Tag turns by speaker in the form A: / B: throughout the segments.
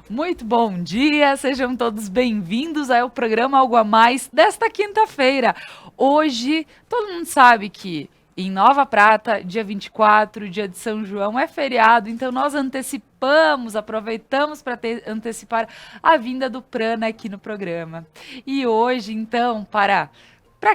A: Muito bom dia, sejam todos bem-vindos ao programa Algo a Mais desta quinta-feira. Hoje, todo mundo sabe que em Nova Prata, dia 24, dia de São João, é feriado, então nós aproveitamos para antecipar a vinda do Prana aqui no programa. E hoje, então, para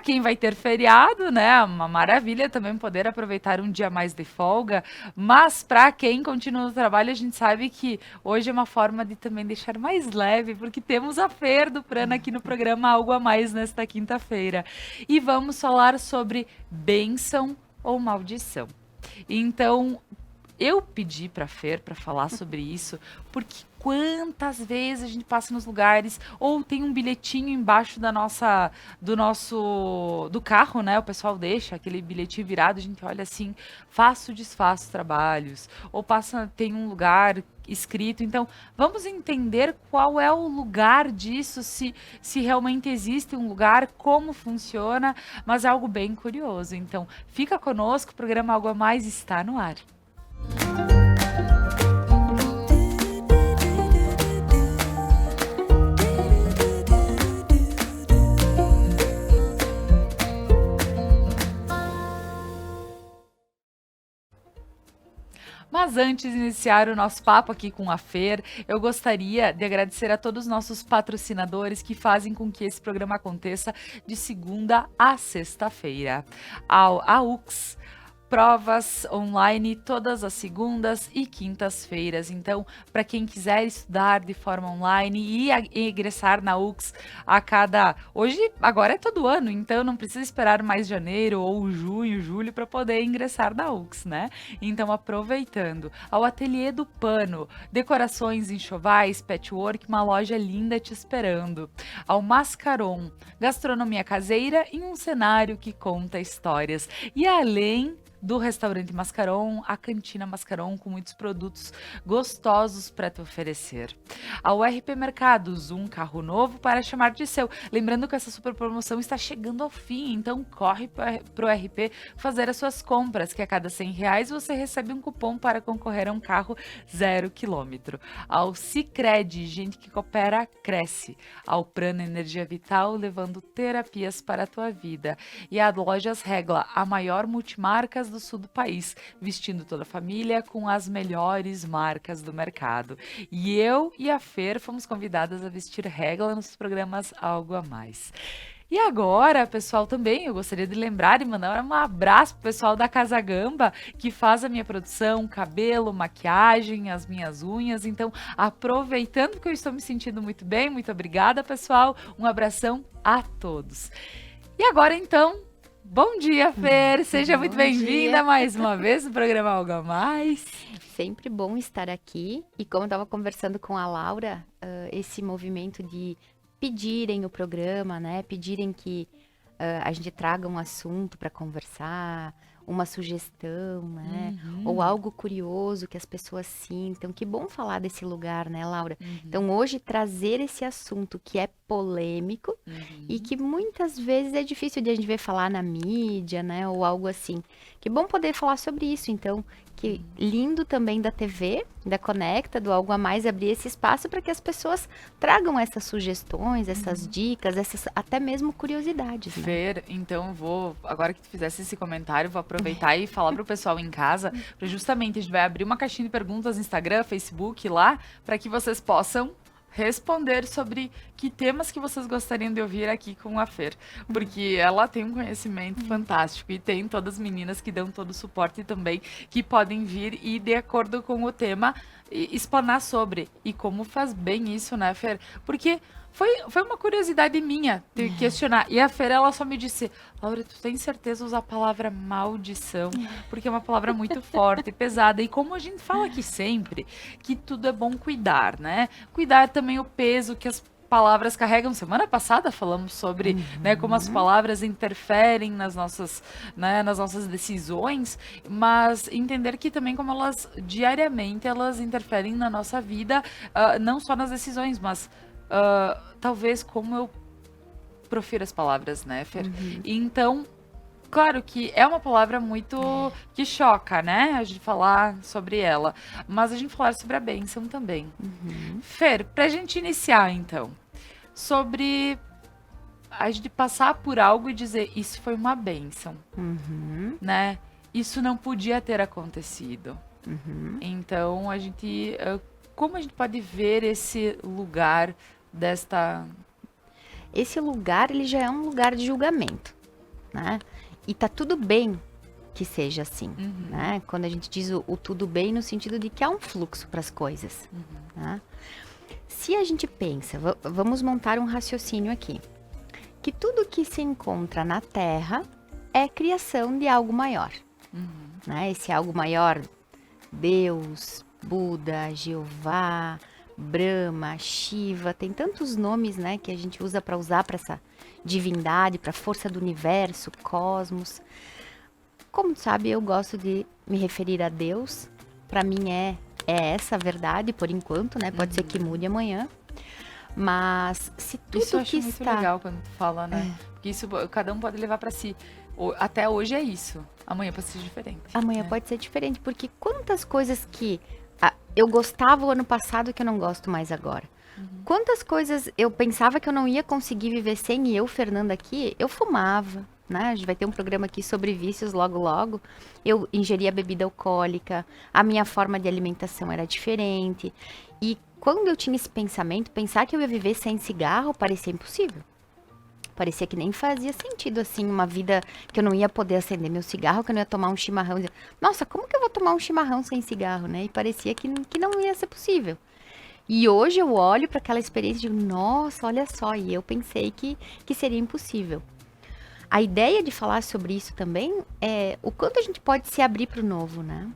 A: quem vai ter feriado, né? Uma maravilha também poder aproveitar um dia mais de folga. Mas para quem continua no trabalho, a gente sabe que hoje é uma forma de também deixar mais leve, porque temos a Fer do Prana aqui no programa Algo a Mais nesta quinta-feira. E vamos falar sobre bênção ou maldição. Então, eu pedi para Fer para falar sobre isso, porque quantas vezes a gente passa nos lugares ou tem um bilhetinho embaixo do carro, né? O pessoal deixa aquele bilhetinho virado, a gente olha assim, faço, desfaço trabalhos, ou tem um lugar escrito. Então, vamos entender qual é o lugar disso, se realmente existe um lugar, como funciona, mas é algo bem curioso. Então, fica conosco, o programa Algo a Mais está no ar. Mas antes de iniciar o nosso papo aqui com a Fer, eu gostaria de agradecer a todos os nossos patrocinadores que fazem com que esse programa aconteça de segunda a sexta-feira. Ao AUX, provas online todas as segundas e quintas-feiras. Então, para quem quiser estudar de forma online e ingressar na UX agora é todo ano, então não precisa esperar mais janeiro ou junho, julho para poder ingressar na UX, né? Então, aproveitando, ao Ateliê do Pano, decorações, enxovais, patchwork, uma loja linda te esperando. Ao Mascaron, gastronomia caseira em um cenário que conta histórias. E além do restaurante Mascaron, a cantina Mascaron com muitos produtos gostosos para te oferecer. Ao RP Mercados, um carro novo para chamar de seu. Lembrando que essa super promoção está chegando ao fim, então corre para o RP fazer as suas compras, que a cada R$ 100 você recebe um cupom para concorrer a um carro 0 km. Ao Sicredi, gente que coopera, cresce. Ao Prana Energia Vital, levando terapias para a tua vida. E a Lojas Regla, a maior multimarcas do sul do país, vestindo toda a família com as melhores marcas do mercado. E eu e a Fer fomos convidadas a vestir Regla nos programas Algo a Mais. E agora, pessoal, também eu gostaria de lembrar e mandar um abraço pro pessoal da Casa Gamba, que faz a minha produção, cabelo, maquiagem, as minhas unhas. Então, aproveitando que eu estou me sentindo muito bem, muito obrigada, pessoal. Um abração a todos. E agora, então, bom dia, Fer! Seja muito bem-vinda mais uma vez no programa Algo a Mais.
B: Sempre bom estar aqui. E como eu estava conversando com a Laura, esse movimento de pedirem o programa, né? Pedirem que a gente traga um assunto para conversar, uma sugestão, né? Ou algo curioso que as pessoas sintam. Que bom falar desse lugar, né, Laura? Então, hoje, trazer esse assunto que é polêmico e que muitas vezes é difícil de a gente ver falar na mídia, né? Ou algo assim. Que bom poder falar sobre isso, então. Que lindo também da TV, da Conecta, do Algo a Mais, abrir esse espaço para que as pessoas tragam essas sugestões, essas dicas, essas até mesmo curiosidades, né?
A: Fer, então agora que tu fizesse esse comentário, vou aproveitar e falar pro pessoal em casa, para justamente a gente vai abrir uma caixinha de perguntas no Instagram, Facebook lá, para que vocês possam responder sobre que temas que vocês gostariam de ouvir aqui com a Fer, porque ela tem um conhecimento fantástico e tem todas as meninas que dão todo o suporte também, que podem vir e, de acordo com o tema, explanar sobre. E como faz bem isso, né, Fer? Porque foi uma curiosidade minha de questionar. E a Fer, ela só me disse: Laura, tu tem certeza de usar a palavra maldição? Porque é uma palavra muito forte, pesada. E como a gente fala aqui sempre, que tudo é bom cuidar, né? Cuidar também o peso que as palavras carregam. Semana passada falamos sobre, né, como as palavras interferem nas nossas decisões, mas entender que também como elas, diariamente, elas interferem na nossa vida, não só nas decisões, mas talvez como eu profiro as palavras, né, Fer? Então, Claro que é uma palavra muito que choca, né, a gente falar sobre ela, mas a gente falar sobre a bênção também.
B: Uhum.
A: Fer, pra gente iniciar então, sobre a gente passar por algo e dizer: "Isso foi uma bênção",
B: Uhum.
A: né, isso não podia ter acontecido.
B: Uhum.
A: Então a gente, como a gente pode ver esse lugar desta.
B: Esse lugar, ele já é um lugar de julgamento, né? E tá tudo bem que seja assim,
A: Uhum,
B: né? Quando a gente diz o tudo bem no sentido de que há um fluxo para as coisas, né? Se a gente pensa, vamos montar um raciocínio aqui, que tudo que se encontra na Terra é criação de algo maior, né? Esse algo maior, Deus, Buda, Jeová, Brahma, Shiva, tem tantos nomes, né, que a gente usa para essa divindade, para a força do universo, cosmos. Como sabe, eu gosto de me referir a Deus. Para mim é essa a verdade por enquanto, né? Pode ser que mude amanhã. Mas se
A: Isso eu
B: tudo que
A: acho muito
B: está
A: legal quando tu fala, né, porque isso cada um pode levar pra si. Até hoje é isso, amanhã pode ser diferente,
B: amanhã
A: né.
B: pode ser diferente, porque quantas coisas que eu gostava o ano passado que eu não gosto mais agora. Quantas coisas eu pensava que eu não ia conseguir viver sem e eu, Fernanda, aqui, eu fumava, né? A gente vai ter um programa aqui sobre vícios logo logo. Eu ingeria bebida alcoólica, a minha forma de alimentação era diferente. E quando eu tinha esse pensamento, pensar que eu ia viver sem cigarro parecia impossível. Parecia que nem fazia sentido, assim, uma vida que eu não ia poder acender meu cigarro, que eu não ia tomar um chimarrão. Nossa, como que eu vou tomar um chimarrão sem cigarro, né? E parecia que não ia ser possível. E hoje eu olho para aquela experiência e digo, nossa, olha só, e eu pensei que seria impossível. A ideia de falar sobre isso também é o quanto a gente pode se abrir para o novo, né?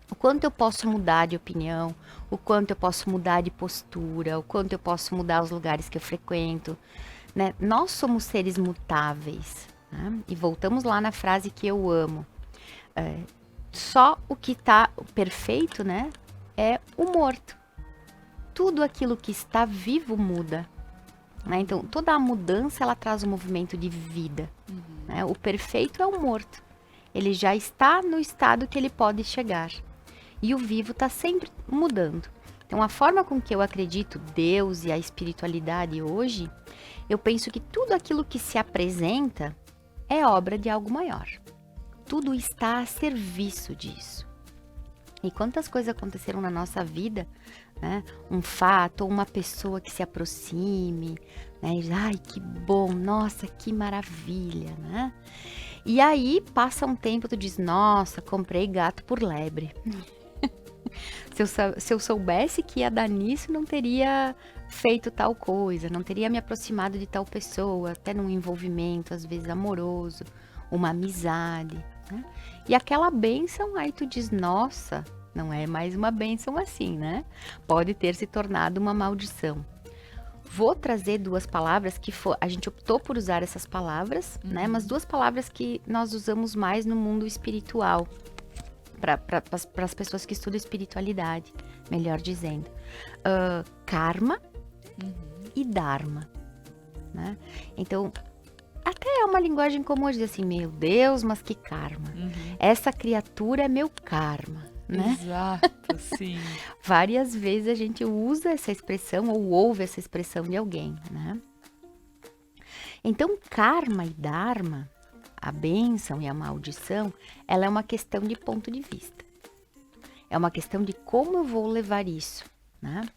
B: O quanto eu posso mudar de opinião, o quanto eu posso mudar de postura, o quanto eu posso mudar os lugares que eu frequento, né? Nós somos seres mutáveis, né? E voltamos lá na frase que eu amo. Só o que está perfeito, né? É o morto. Tudo aquilo que está vivo muda, né? Então, toda a mudança, ela traz um movimento de vida, né? O perfeito é o morto. Ele já está no estado que ele pode chegar. E o vivo está sempre mudando. Então, a forma com que eu acredito Deus e a espiritualidade hoje, eu penso que tudo aquilo que se apresenta é obra de algo maior. Tudo está a serviço disso. E quantas coisas aconteceram na nossa vida, né? Um fato ou uma pessoa que se aproxime, né? E, ai, que bom, nossa, que maravilha, né? E aí passa um tempo, tu diz, nossa, comprei gato por lebre. Se eu soubesse que ia dar nisso, não teria feito tal coisa, não teria me aproximado de tal pessoa, até num envolvimento, às vezes amoroso, uma amizade, né? E aquela bênção, aí tu diz, nossa, não é mais uma bênção assim, né? Pode ter se tornado uma maldição. Vou trazer duas palavras a gente optou por usar essas palavras, né? Mas duas palavras que nós usamos mais no mundo espiritual, para as pessoas que estudam espiritualidade, melhor dizendo. Karma e Dharma, né? Então, até é uma linguagem comum de dizer assim, meu Deus, mas que karma. Essa criatura é meu karma, né?
A: Exato, sim.
B: Várias vezes a gente usa essa expressão ou ouve essa expressão de alguém, né? Então, karma e dharma, a bênção e a maldição, ela é uma questão de ponto de vista. É uma questão de como eu vou levar isso, né?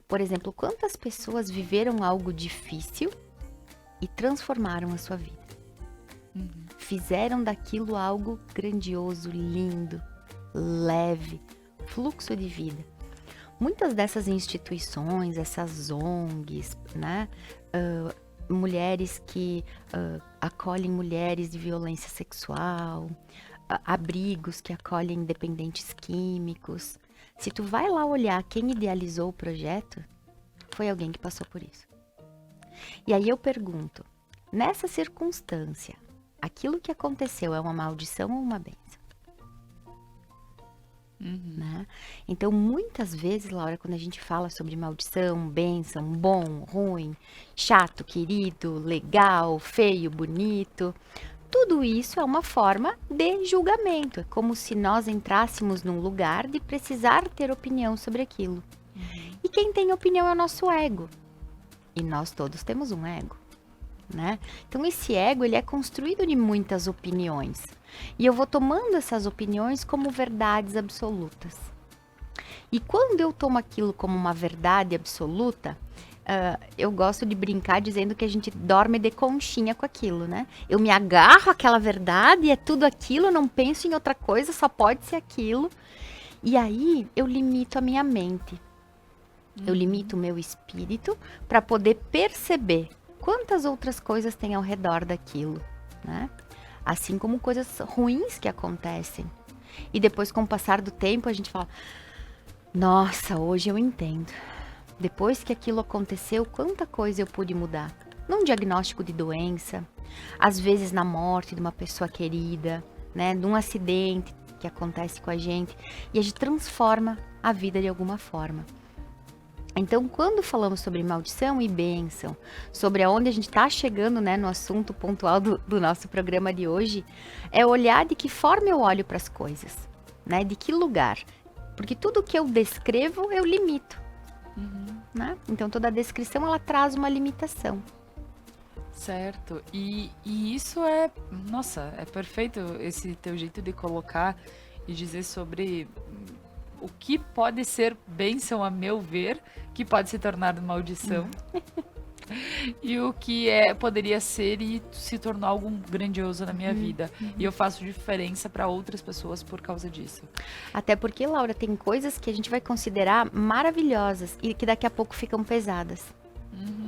B: Por exemplo, quantas pessoas viveram algo difícil e transformaram a sua vida? Fizeram daquilo algo grandioso, lindo, leve, fluxo de vida. Muitas dessas instituições, essas ONGs, né? Mulheres que acolhem mulheres de violência sexual, abrigos que acolhem dependentes químicos. Se tu vai lá olhar quem idealizou o projeto, foi alguém que passou por isso. E aí eu pergunto, nessa circunstância, aquilo que aconteceu é uma maldição ou uma bênção? Né? Então, muitas vezes, Laura, quando a gente fala sobre maldição, bênção, bom, ruim, chato, querido, legal, feio, bonito, Tudo isso é uma forma de julgamento. É como se nós entrássemos num lugar de precisar ter opinião sobre aquilo. E quem tem opinião é o nosso ego. E nós todos temos um ego, né? Então esse ego, ele é construído de muitas opiniões. E eu vou tomando essas opiniões como verdades absolutas. E quando eu tomo aquilo como uma verdade absoluta, eu gosto de brincar dizendo que a gente dorme de conchinha com aquilo, né? Eu me agarro àquela verdade, é tudo aquilo, eu não penso em outra coisa, só pode ser aquilo. E aí eu limito a minha mente. Eu limito o meu espírito para poder perceber quantas outras coisas tem ao redor daquilo, né? Assim como coisas ruins que acontecem. E depois, com o passar do tempo, a gente fala: nossa, hoje eu entendo. Depois que aquilo aconteceu, quanta coisa eu pude mudar. Num diagnóstico de doença, às vezes na morte de uma pessoa querida, né? De um acidente que acontece com a gente. E a gente transforma a vida de alguma forma. Então, quando falamos sobre maldição e bênção, sobre aonde a gente está chegando, né, no assunto pontual do nosso programa de hoje, é olhar de que forma eu olho para as coisas, né, de que lugar. Porque tudo que eu descrevo, eu limito, né? Então, toda a descrição, ela traz uma limitação.
A: Certo. E isso é, nossa, é perfeito esse teu jeito de colocar e dizer sobre o que pode ser bênção, a meu ver, que pode se tornar maldição. E o que poderia ser e se tornou algo grandioso na minha vida. E eu faço diferença para outras pessoas por causa disso.
B: Até porque, Laura, tem coisas que a gente vai considerar maravilhosas e que daqui a pouco ficam pesadas,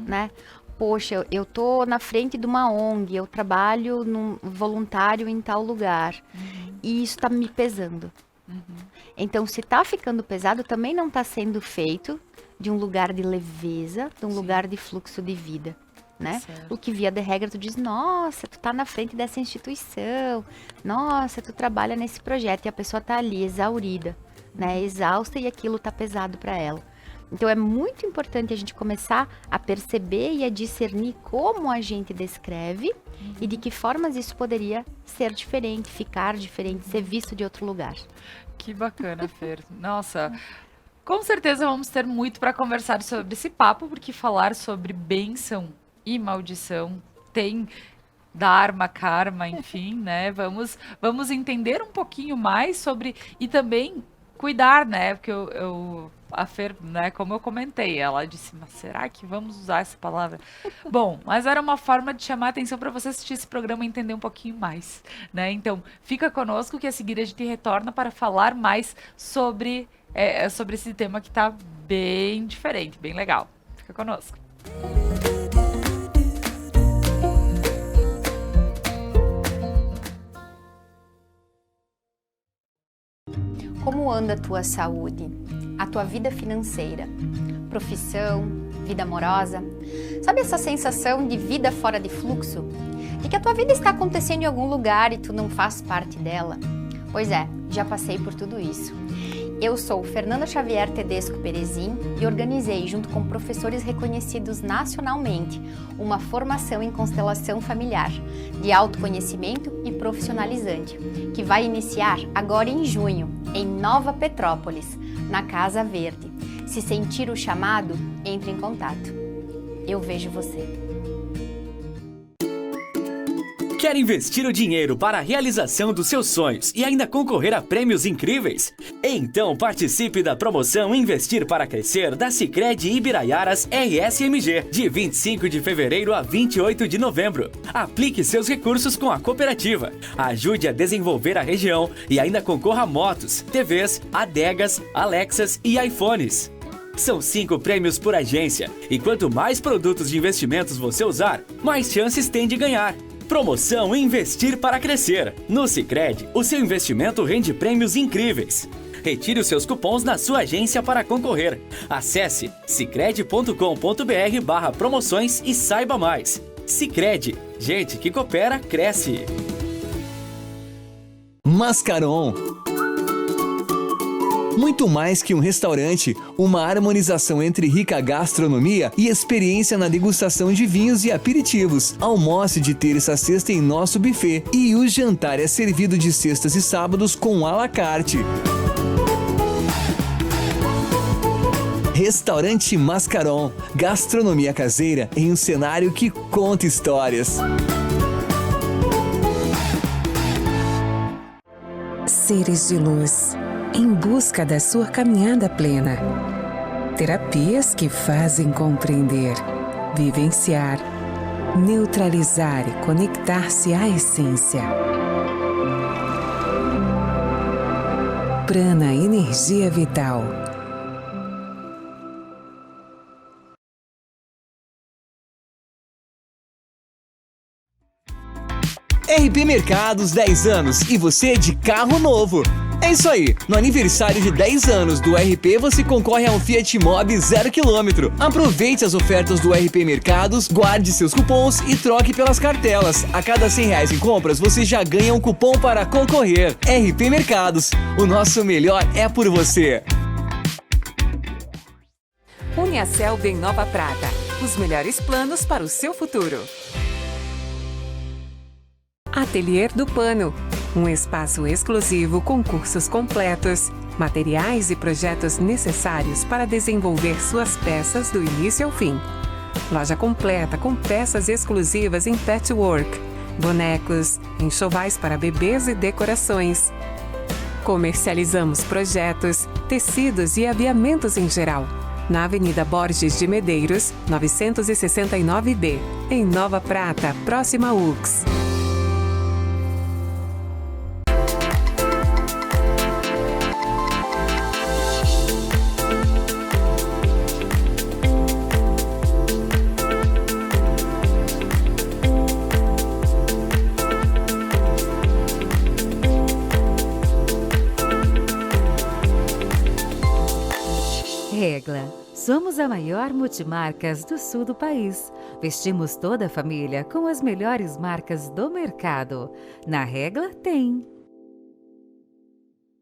B: né? Poxa, eu tô na frente de uma ONG, eu trabalho voluntário em tal lugar e isso tá me pesando. Então, se tá ficando pesado, também não tá sendo feito de um lugar de leveza, de um lugar de fluxo de vida, né?
A: Certo.
B: O que via de regra tu diz: nossa, tu tá na frente dessa instituição, nossa, tu trabalha nesse projeto, e a pessoa tá ali exaurida, né? Exausta, e aquilo tá pesado para ela. Então é muito importante a gente começar a perceber e a discernir como a gente descreve e de que formas isso poderia ser diferente, ficar diferente, ser visto de outro lugar.
A: Que bacana, Fer. Nossa, com certeza vamos ter muito para conversar sobre esse papo, porque falar sobre bênção e maldição tem dharma, karma, enfim, né? Vamos entender um pouquinho mais sobre e também cuidar, né? Porque a Fer, né, como eu comentei, ela disse: mas será que vamos usar essa palavra? Bom, mas era uma forma de chamar a atenção para você assistir esse programa e entender um pouquinho mais, né? Então, fica conosco que a seguir a gente retorna para falar mais sobre esse tema que tá bem diferente, bem legal. Fica conosco.
B: Como anda a tua saúde, a tua vida financeira, profissão, vida amorosa? Sabe essa sensação de vida fora de fluxo? De que a tua vida está acontecendo em algum lugar e tu não faz parte dela? Pois é, já passei por tudo isso. Eu sou Fernanda Xavier Tedesco Perezin e organizei, junto com professores reconhecidos nacionalmente, uma formação em constelação familiar, de autoconhecimento e profissionalizante, que vai iniciar agora em junho, em Nova Petrópolis, na Casa Verde. Se sentir o chamado, entre em contato. Eu vejo você.
C: Quer investir o dinheiro para a realização dos seus sonhos e ainda concorrer a prêmios incríveis? Então participe da promoção Investir para Crescer da Sicredi Ibiraiaras RSMG, de 25 de fevereiro a 28 de novembro. Aplique seus recursos com a cooperativa, ajude a desenvolver a região e ainda concorra a motos, TVs, adegas, Alexas e iPhones. São 5 prêmios por agência e quanto mais produtos de investimentos você usar, mais chances tem de ganhar. Promoção Investir para Crescer. No Sicredi, o seu investimento rende prêmios incríveis. Retire os seus cupons na sua agência para concorrer. Acesse sicredi.com.br/promoções e saiba mais. Sicredi, gente que coopera, cresce.
D: Mascaron. Muito mais que um restaurante, uma harmonização entre rica gastronomia e experiência na degustação de vinhos e aperitivos. Almoce de terça a sexta em nosso buffet e o jantar é servido de sextas e sábados com à la carte. Restaurante Mascaron, gastronomia caseira em um cenário que conta histórias.
E: Seres de luz, em busca da sua caminhada plena. Terapias que fazem compreender, vivenciar, neutralizar e conectar-se à essência. Prana Energia Vital.
D: RP Mercados 10 anos e você de carro novo. É isso aí, no aniversário de 10 anos do RP você concorre a um Fiat Mobi 0 km. Aproveite as ofertas do RP Mercados, guarde seus cupons e troque pelas cartelas. A cada R$100 em compras você já ganha um cupom para concorrer. RP Mercados, o nosso melhor é por você.
F: Uniaselv em Nova Prata, os melhores planos para o seu futuro. Ateliê do Pano, um espaço exclusivo com cursos completos, materiais e projetos necessários para desenvolver suas peças do início ao fim. Loja completa com peças exclusivas em patchwork, bonecos, enxovais para bebês e decorações. Comercializamos projetos, tecidos e aviamentos em geral. Na Avenida Borges de Medeiros, 969B, em Nova Prata, próxima a UX.
G: Regla. Somos a maior multimarcas do sul do país. Vestimos toda a família com as melhores marcas do mercado. Na Regla tem.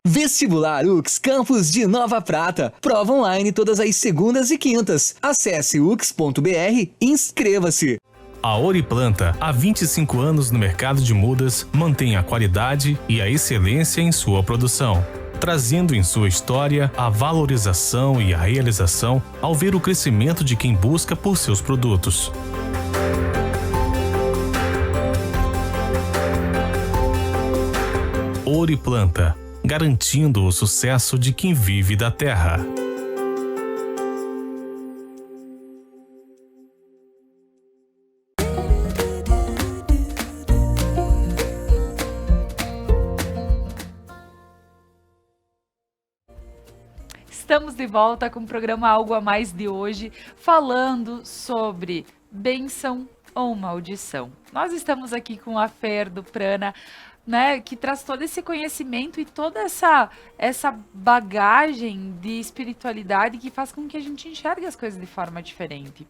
D: Vestibular UX Campus de Nova Prata. Prova online todas as segundas e quintas. Acesse ux.br e inscreva-se.
H: A Oriplanta, há 25 anos no mercado de mudas, mantém a qualidade e a excelência em sua produção, trazendo em sua história a valorização e a realização ao ver o crescimento de quem busca por seus produtos. Oriplanta, garantindo o sucesso de quem vive da terra.
A: Estamos de volta com o programa Algo a Mais de hoje, falando sobre bênção ou maldição. Nós estamos aqui com a Fer do Prana, né, que traz todo esse conhecimento e toda essa bagagem de espiritualidade que faz com que a gente enxergue as coisas de forma diferente.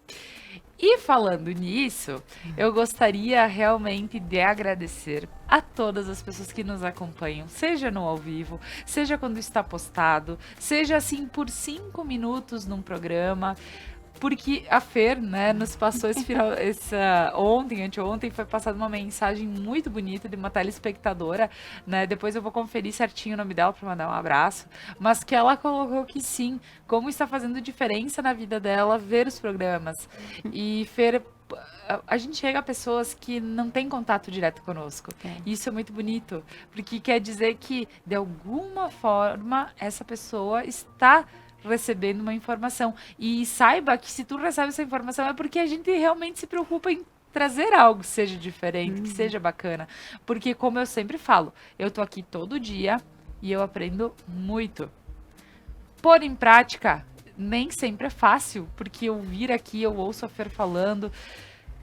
A: E falando nisso, eu gostaria realmente de agradecer a todas as pessoas que nos acompanham, seja no ao vivo, seja quando está postado, seja assim por 5 minutos num programa, porque a Fer, né, nos passou anteontem, foi passada uma mensagem muito bonita de uma telespectadora, né, depois eu vou conferir certinho o nome dela para mandar um abraço, mas que ela colocou que sim, como está fazendo diferença na vida dela ver os programas. E Fer, a gente chega a pessoas que não têm contato direto conosco. E isso é muito bonito, porque quer dizer que, de alguma forma, essa pessoa está recebendo uma informação. E saiba que se tu recebe essa informação é porque a gente realmente se preocupa em trazer algo que seja diferente, que seja bacana. Porque, como eu sempre falo, eu tô aqui todo dia e eu aprendo muito. Pôr em prática nem sempre é fácil, porque eu vir aqui, eu ouço a Fer falando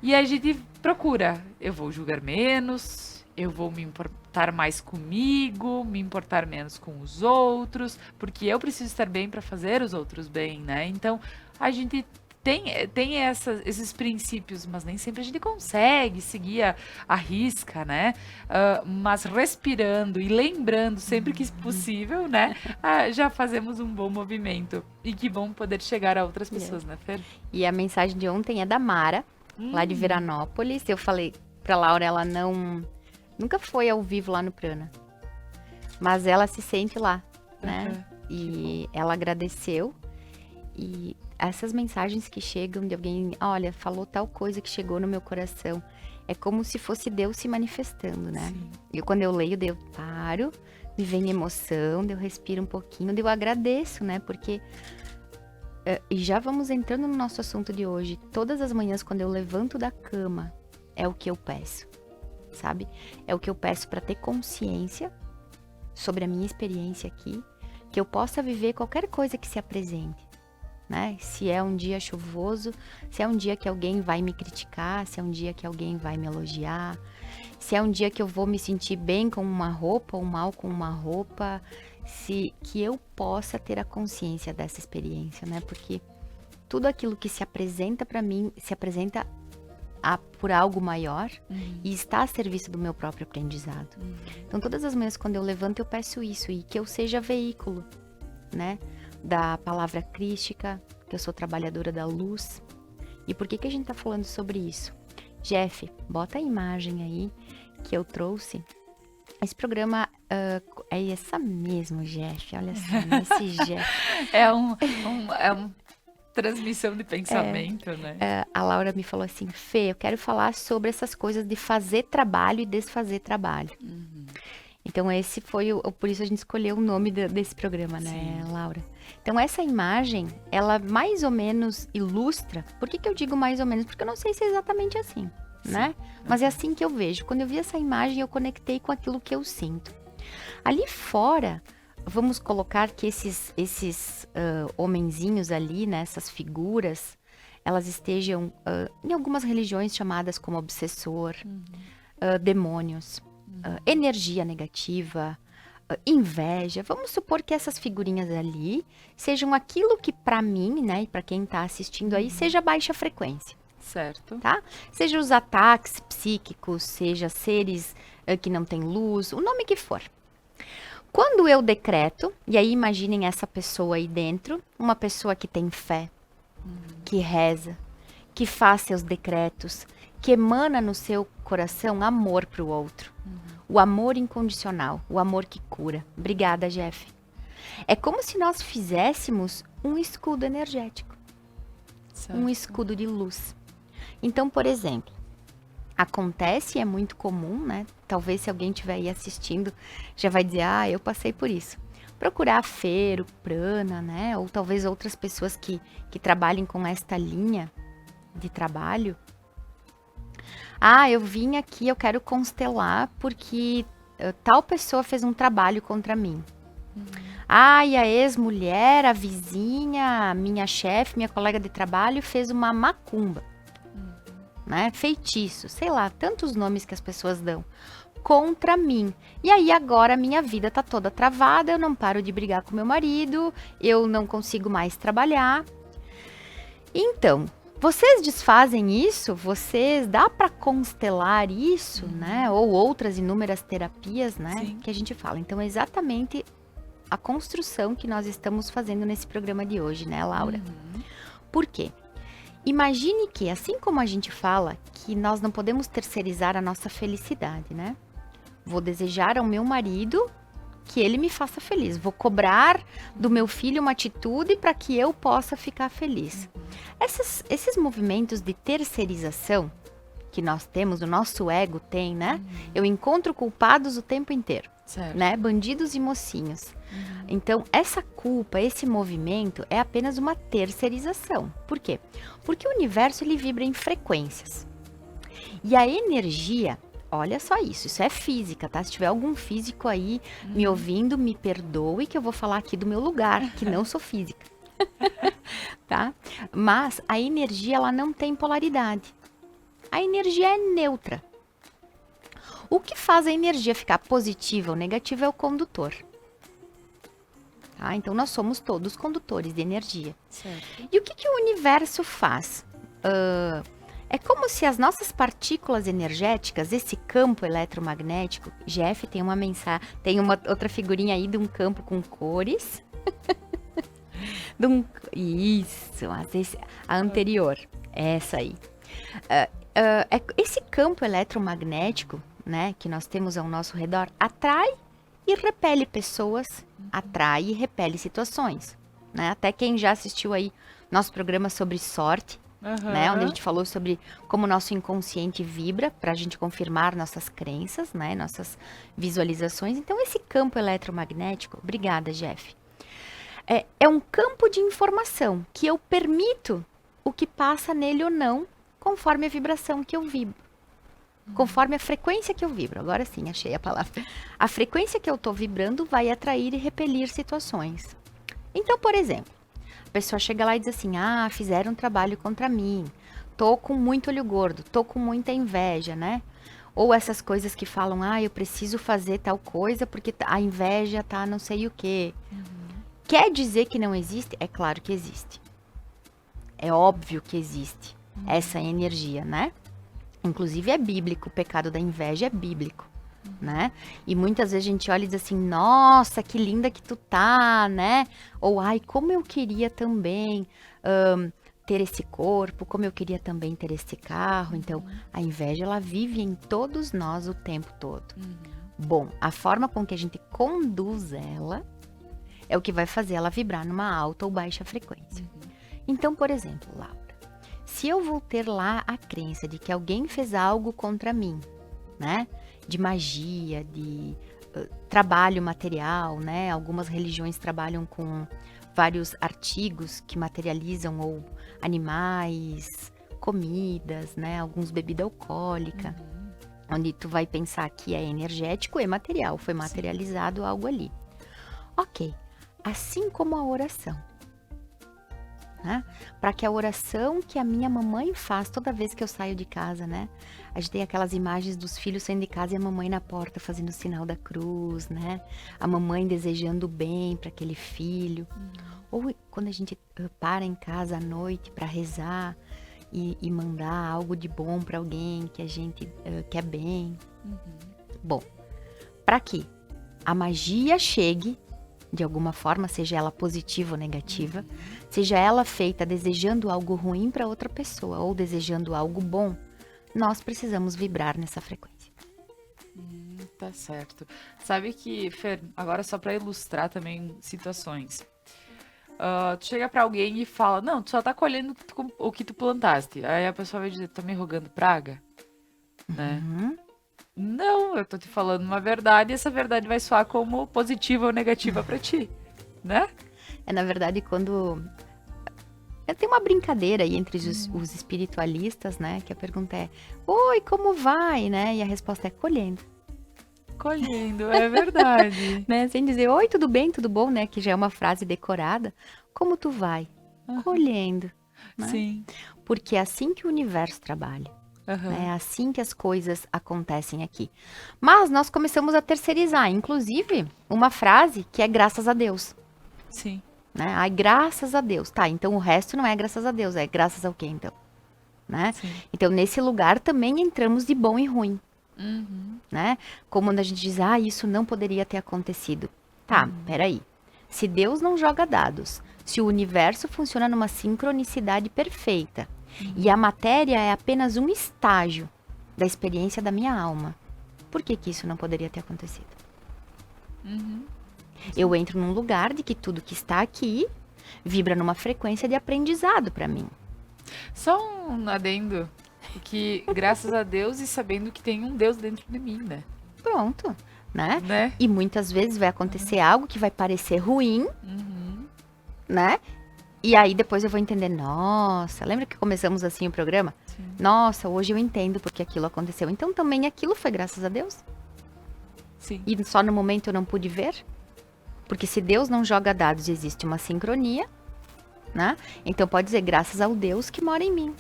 A: e a gente procura. Eu vou julgar menos, eu vou me importar mais comigo, me importar menos com os outros, porque eu preciso estar bem para fazer os outros bem, né? Então, a gente tem esses princípios, mas nem sempre a gente consegue seguir a risca, né? Mas respirando e lembrando sempre que possível, né? Já fazemos um bom movimento. E que bom poder chegar a outras pessoas, né, Fer?
B: E a mensagem de ontem é da Mara, lá de Veranópolis. Eu falei pra Laura, ela nunca foi ao vivo lá no Prana. Mas ela se sente lá, né? E ela agradeceu. E essas mensagens que chegam de alguém, olha, falou tal coisa que chegou no meu coração. É como se fosse Deus se manifestando, né? E quando eu leio, eu paro, me vem emoção, eu respiro um pouquinho, eu agradeço, né? Porque... e já vamos entrando no nosso assunto de hoje. Todas as manhãs, quando eu levanto da cama, é o que eu peço, sabe? É o que eu peço para ter consciência sobre a minha experiência aqui, que eu possa viver qualquer coisa que se apresente, né? Se é um dia chuvoso, se é um dia que alguém vai me criticar, se é um dia que alguém vai me elogiar, se é um dia que eu vou me sentir bem com uma roupa ou mal com uma roupa, que eu possa ter a consciência dessa experiência, né? Porque tudo aquilo que se apresenta para mim, se apresenta por algo maior e está a serviço do meu próprio aprendizado. Então, todas as manhãs quando eu levanto, eu peço isso, e que eu seja veículo, né? Da palavra crística, que eu sou trabalhadora da luz. E por que a gente tá falando sobre isso? Jeff, bota a imagem aí que eu trouxe. Esse programa é essa mesmo, Jeff. Olha só, esse Jeff.
A: É uma transmissão de pensamento, né?
B: A Laura me falou assim, Fê, eu quero falar sobre essas coisas de fazer trabalho e desfazer trabalho. Então esse foi por isso a gente escolheu o nome desse programa, né, Laura? Então essa imagem, ela mais ou menos ilustra. Por que eu digo mais ou menos? Porque eu não sei se é exatamente assim, né? Mas é assim que eu vejo. Quando eu vi essa imagem, eu conectei com aquilo que eu sinto. Ali fora, vamos colocar que esses homenzinhos ali, né, essas figuras, elas estejam em algumas religiões chamadas como obsessor, demônios, energia negativa, inveja. Vamos supor que essas figurinhas ali sejam aquilo que para mim, né, e para quem tá assistindo aí, seja baixa frequência.
A: Certo.
B: Tá? Seja os ataques psíquicos, seja seres que não têm luz, o nome que for. Quando eu decreto, e aí imaginem essa pessoa aí dentro, uma pessoa que tem fé, que reza, que faz seus decretos, que emana no seu coração amor para o outro. O amor incondicional, o amor que cura. Obrigada, Jeff. É como se nós fizéssemos um escudo energético. Certo. Um escudo de luz. Então, por exemplo, acontece e é muito comum, né? Talvez se alguém estiver aí assistindo, já vai dizer, eu passei por isso. Procurar a Fer, o Prana, né? Ou talvez outras pessoas que trabalhem com esta linha de trabalho. Eu vim aqui, eu quero constelar porque tal pessoa fez um trabalho contra mim. E a ex-mulher, a vizinha, a minha chefe, minha colega de trabalho fez uma macumba. Né? Feitiço, sei lá, tantos nomes que as pessoas dão contra mim. E aí agora a minha vida tá toda travada, eu não paro de brigar com meu marido, eu não consigo mais trabalhar. Então, vocês desfazem isso? Dá para constelar isso, né? Ou outras inúmeras terapias, né? Sim. Que a gente fala. Então, é exatamente a construção que nós estamos fazendo nesse programa de hoje, né, Laura? Por quê? Imagine que, assim como a gente fala que nós não podemos terceirizar a nossa felicidade, né? Vou desejar ao meu marido que ele me faça feliz. Vou cobrar do meu filho uma atitude para que eu possa ficar feliz. Esses movimentos de terceirização que nós temos, o nosso ego tem, né? Eu encontro culpados o tempo inteiro, né? Bandidos e mocinhos. Então, essa culpa, esse movimento é apenas uma terceirização. Por quê? Porque o universo, ele vibra em frequências. E a energia, olha só isso é física, tá? Se tiver algum físico aí me ouvindo, me perdoe que eu vou falar aqui do meu lugar, que não sou física. Tá? Mas a energia, ela não tem polaridade. A energia é neutra. O que faz a energia ficar positiva ou negativa é o condutor. Tá? Então, nós somos todos condutores de energia.
A: Certo.
B: E o que o universo faz? É como se as nossas partículas energéticas, esse campo eletromagnético, Jeff tem uma mensagem, tem uma outra figurinha aí de um campo com cores. Isso, a anterior, essa aí. Esse campo eletromagnético, né, que nós temos ao nosso redor, atrai e repele pessoas, atrai e repele situações. Né? Até quem já assistiu aí nosso programa sobre sorte, né, onde a gente falou sobre como o nosso inconsciente vibra para a gente confirmar nossas crenças, né, nossas visualizações. Então, esse campo eletromagnético, obrigada, Jeff, é um campo de informação que eu permito o que passa nele ou não, conforme a vibração que eu vibro, conforme a frequência que eu vibro. Agora sim, achei a palavra. A frequência que eu estou vibrando vai atrair e repelir situações. Então, por exemplo, a pessoa chega lá e diz assim, fizeram um trabalho contra mim, tô com muito olho gordo, tô com muita inveja, né? Ou essas coisas que falam, eu preciso fazer tal coisa porque a inveja tá não sei o quê. Quer dizer que não existe? É claro que existe. É óbvio que existe essa energia, né? Inclusive é bíblico, o pecado da inveja é bíblico, né? E muitas vezes a gente olha e diz assim, nossa, que linda que tu tá, né? Ou, como eu queria também ter esse corpo, como eu queria também ter esse carro. Então, a inveja, ela vive em todos nós o tempo todo. Bom, a forma com que a gente conduz ela é o que vai fazer ela vibrar numa alta ou baixa frequência. Então, por exemplo, Laura, se eu vou ter lá a crença de que alguém fez algo contra mim, né? De magia, de trabalho material, né? Algumas religiões trabalham com vários artigos que materializam ou animais, comidas, né? Alguns bebida alcoólica, onde tu vai pensar que é energético e material, foi materializado algo ali. Ok, assim como a oração. Né? Para que a oração que a minha mamãe faz toda vez que eu saio de casa, né? A gente tem aquelas imagens dos filhos saindo de casa e a mamãe na porta fazendo o sinal da cruz, né? A mamãe desejando o bem para aquele filho. Ou quando a gente para em casa à noite para rezar e mandar algo de bom para alguém que a gente quer bem. Bom, para que a magia chegue de alguma forma, seja ela positiva ou negativa, seja ela feita desejando algo ruim para outra pessoa ou desejando algo bom, nós precisamos vibrar nessa frequência.
A: Tá certo. Sabe que, Fer, agora só para ilustrar também situações. Tu chega pra alguém e fala, não, tu só tá colhendo o que tu plantaste. Aí a pessoa vai dizer, tá me rogando praga? Né? Não, eu tô te falando uma verdade e essa verdade vai soar como positiva ou negativa pra ti, né?
B: Na verdade, quando... Tem uma brincadeira aí entre os espiritualistas, né? Que a pergunta é, oi, como vai, né? E a resposta é colhendo.
A: Colhendo, é verdade.
B: Né? Sem dizer, oi, tudo bem, tudo bom, né? Que já é uma frase decorada. Como tu vai? Colhendo. Né?
A: Sim.
B: Porque é assim que o universo trabalha. É assim que as coisas acontecem aqui. Mas nós começamos a terceirizar, inclusive, uma frase que é graças a Deus.
A: Sim.
B: Né? Ai, graças a Deus. Tá, então o resto não é graças a Deus, é graças ao quê, então? Né? Então, nesse lugar também entramos de bom e ruim. Né? Como quando a gente diz, isso não poderia ter acontecido. Tá, peraí. Se Deus não joga dados, se o universo funciona numa sincronicidade perfeita, e a matéria é apenas um estágio da experiência da minha alma, por que isso não poderia ter acontecido? Eu entro num lugar de que tudo que está aqui vibra numa frequência de aprendizado para mim.
A: Só um adendo, que graças a Deus e sabendo que tem um Deus dentro de mim, né?
B: Pronto, né? E muitas vezes vai acontecer algo que vai parecer ruim, né? E aí depois eu vou entender, nossa, lembra que começamos assim o programa? Sim. Nossa, hoje eu entendo porque aquilo aconteceu. Então também aquilo foi graças a Deus?
A: Sim.
B: E só no momento eu não pude ver? Porque se Deus não joga dados e existe uma sincronia, né? Então pode dizer, graças ao Deus que mora em mim.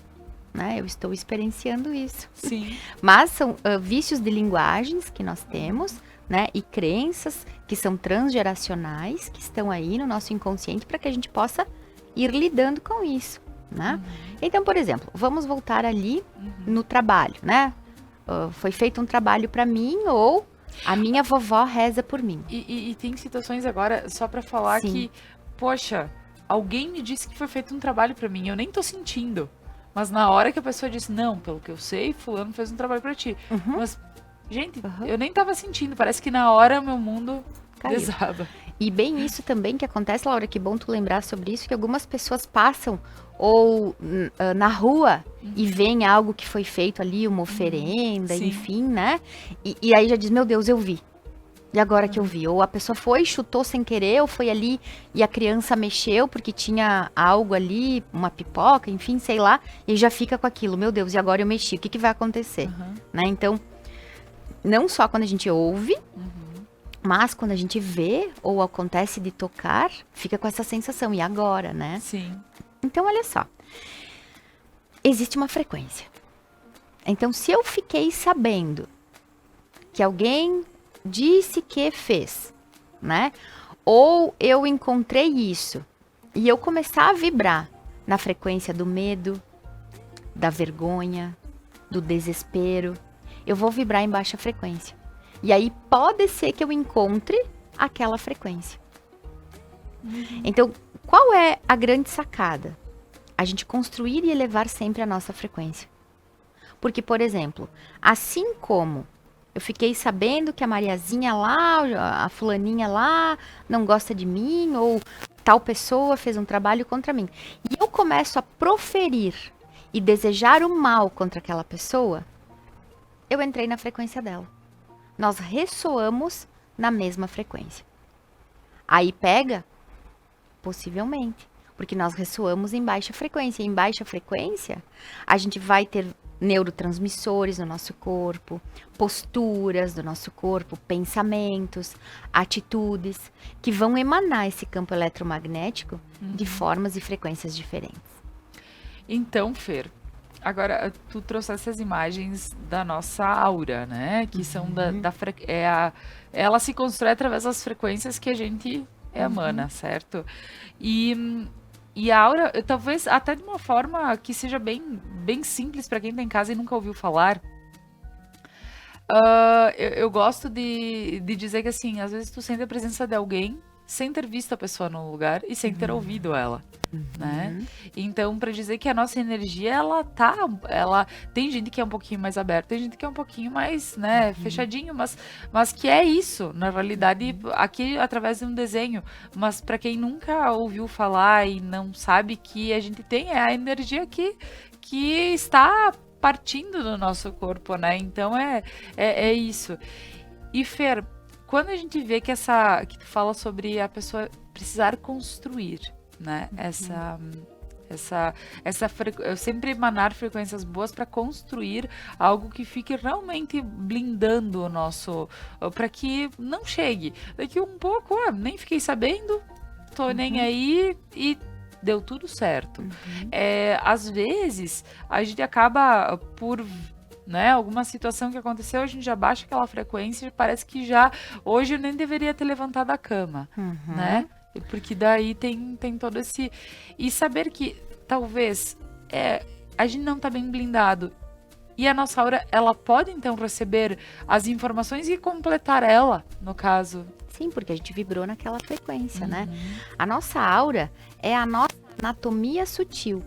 B: Né? Eu estou experienciando isso.
A: Sim.
B: Mas são vícios de linguagens que nós temos né? E crenças que são transgeracionais, que estão aí no nosso inconsciente para que a gente possa ir lidando com isso, né? Então, por exemplo, vamos voltar ali no trabalho, né? Foi feito um trabalho para mim ou a minha vovó reza por mim.
A: E tem situações agora, só pra falar
B: Sim.
A: que, poxa, alguém me disse que foi feito um trabalho pra mim, eu nem tô sentindo. Mas na hora que a pessoa disse, não, pelo que eu sei, fulano fez um trabalho pra ti. Mas, gente, eu nem tava sentindo, parece que na hora meu mundo
B: Caiu.
A: desaba.
B: E bem isso também que acontece, Laura, que bom tu lembrar sobre isso, que algumas pessoas passam ou na rua e veem algo que foi feito ali, uma oferenda,
A: Sim.
B: enfim, né? E aí já diz, meu Deus, eu vi. E agora que eu vi? Ou a pessoa foi, chutou sem querer, ou foi ali e a criança mexeu porque tinha algo ali, uma pipoca, enfim, sei lá, e já fica com aquilo, meu Deus, e agora eu mexi, o que vai acontecer? Né? Então, não só quando a gente ouve, mas quando a gente vê ou acontece de tocar, fica com essa sensação, e agora, né?
A: Sim.
B: Então, olha só, existe uma frequência. Então, se eu fiquei sabendo que alguém disse que fez, né? Ou eu encontrei isso e eu começar a vibrar na frequência do medo, da vergonha, do desespero, eu vou vibrar em baixa frequência. E aí pode ser que eu encontre aquela frequência. Então, qual é a grande sacada? A gente construir e elevar sempre a nossa frequência. Porque, por exemplo, assim como eu fiquei sabendo que a Mariazinha lá, a fulaninha lá, não gosta de mim, ou tal pessoa fez um trabalho contra mim. E eu começo a proferir e desejar o mal contra aquela pessoa, eu entrei na frequência dela. Nós ressoamos na mesma frequência. Aí pega? Possivelmente. Porque nós ressoamos em baixa frequência. E em baixa frequência, a gente vai ter neurotransmissores no nosso corpo, posturas do nosso corpo, pensamentos, atitudes, que vão emanar esse campo eletromagnético de formas e frequências diferentes.
A: Então, Fer, agora tu trouxe essas imagens da nossa aura, né? Que são ela se constrói através das frequências que a gente emana, certo? E a aura, talvez até de uma forma que seja bem simples para quem tá em casa e nunca ouviu falar. Eu gosto de dizer que, assim, às vezes tu sente a presença de alguém sem ter visto a pessoa no lugar e sem ter ouvido ela, né? Então, para dizer que a nossa energia, ela tem gente que é um pouquinho mais aberta, tem gente que é um pouquinho mais, né, fechadinho, mas que é isso, na realidade, aqui através de um desenho. Mas para quem nunca ouviu falar e não sabe que a gente tem, é a energia que está partindo do nosso corpo, né? Então é isso. E Fer, quando a gente vê que tu fala sobre a pessoa precisar construir, né? Eu sempre emanar frequências boas para construir algo que fique realmente blindando o nosso, para que não chegue daqui um pouco, nem fiquei sabendo, tô nem aí e deu tudo certo. Às vezes a gente acaba por, né, alguma situação que aconteceu, a gente já baixa aquela frequência e parece que já hoje eu nem deveria ter levantado da cama, né? Porque daí tem todo esse... E saber que talvez a gente não tá bem blindado. E a nossa aura, ela pode então receber as informações e completar ela, no caso.
B: Sim, porque a gente vibrou naquela frequência, né? A nossa aura é a nossa anatomia sutil.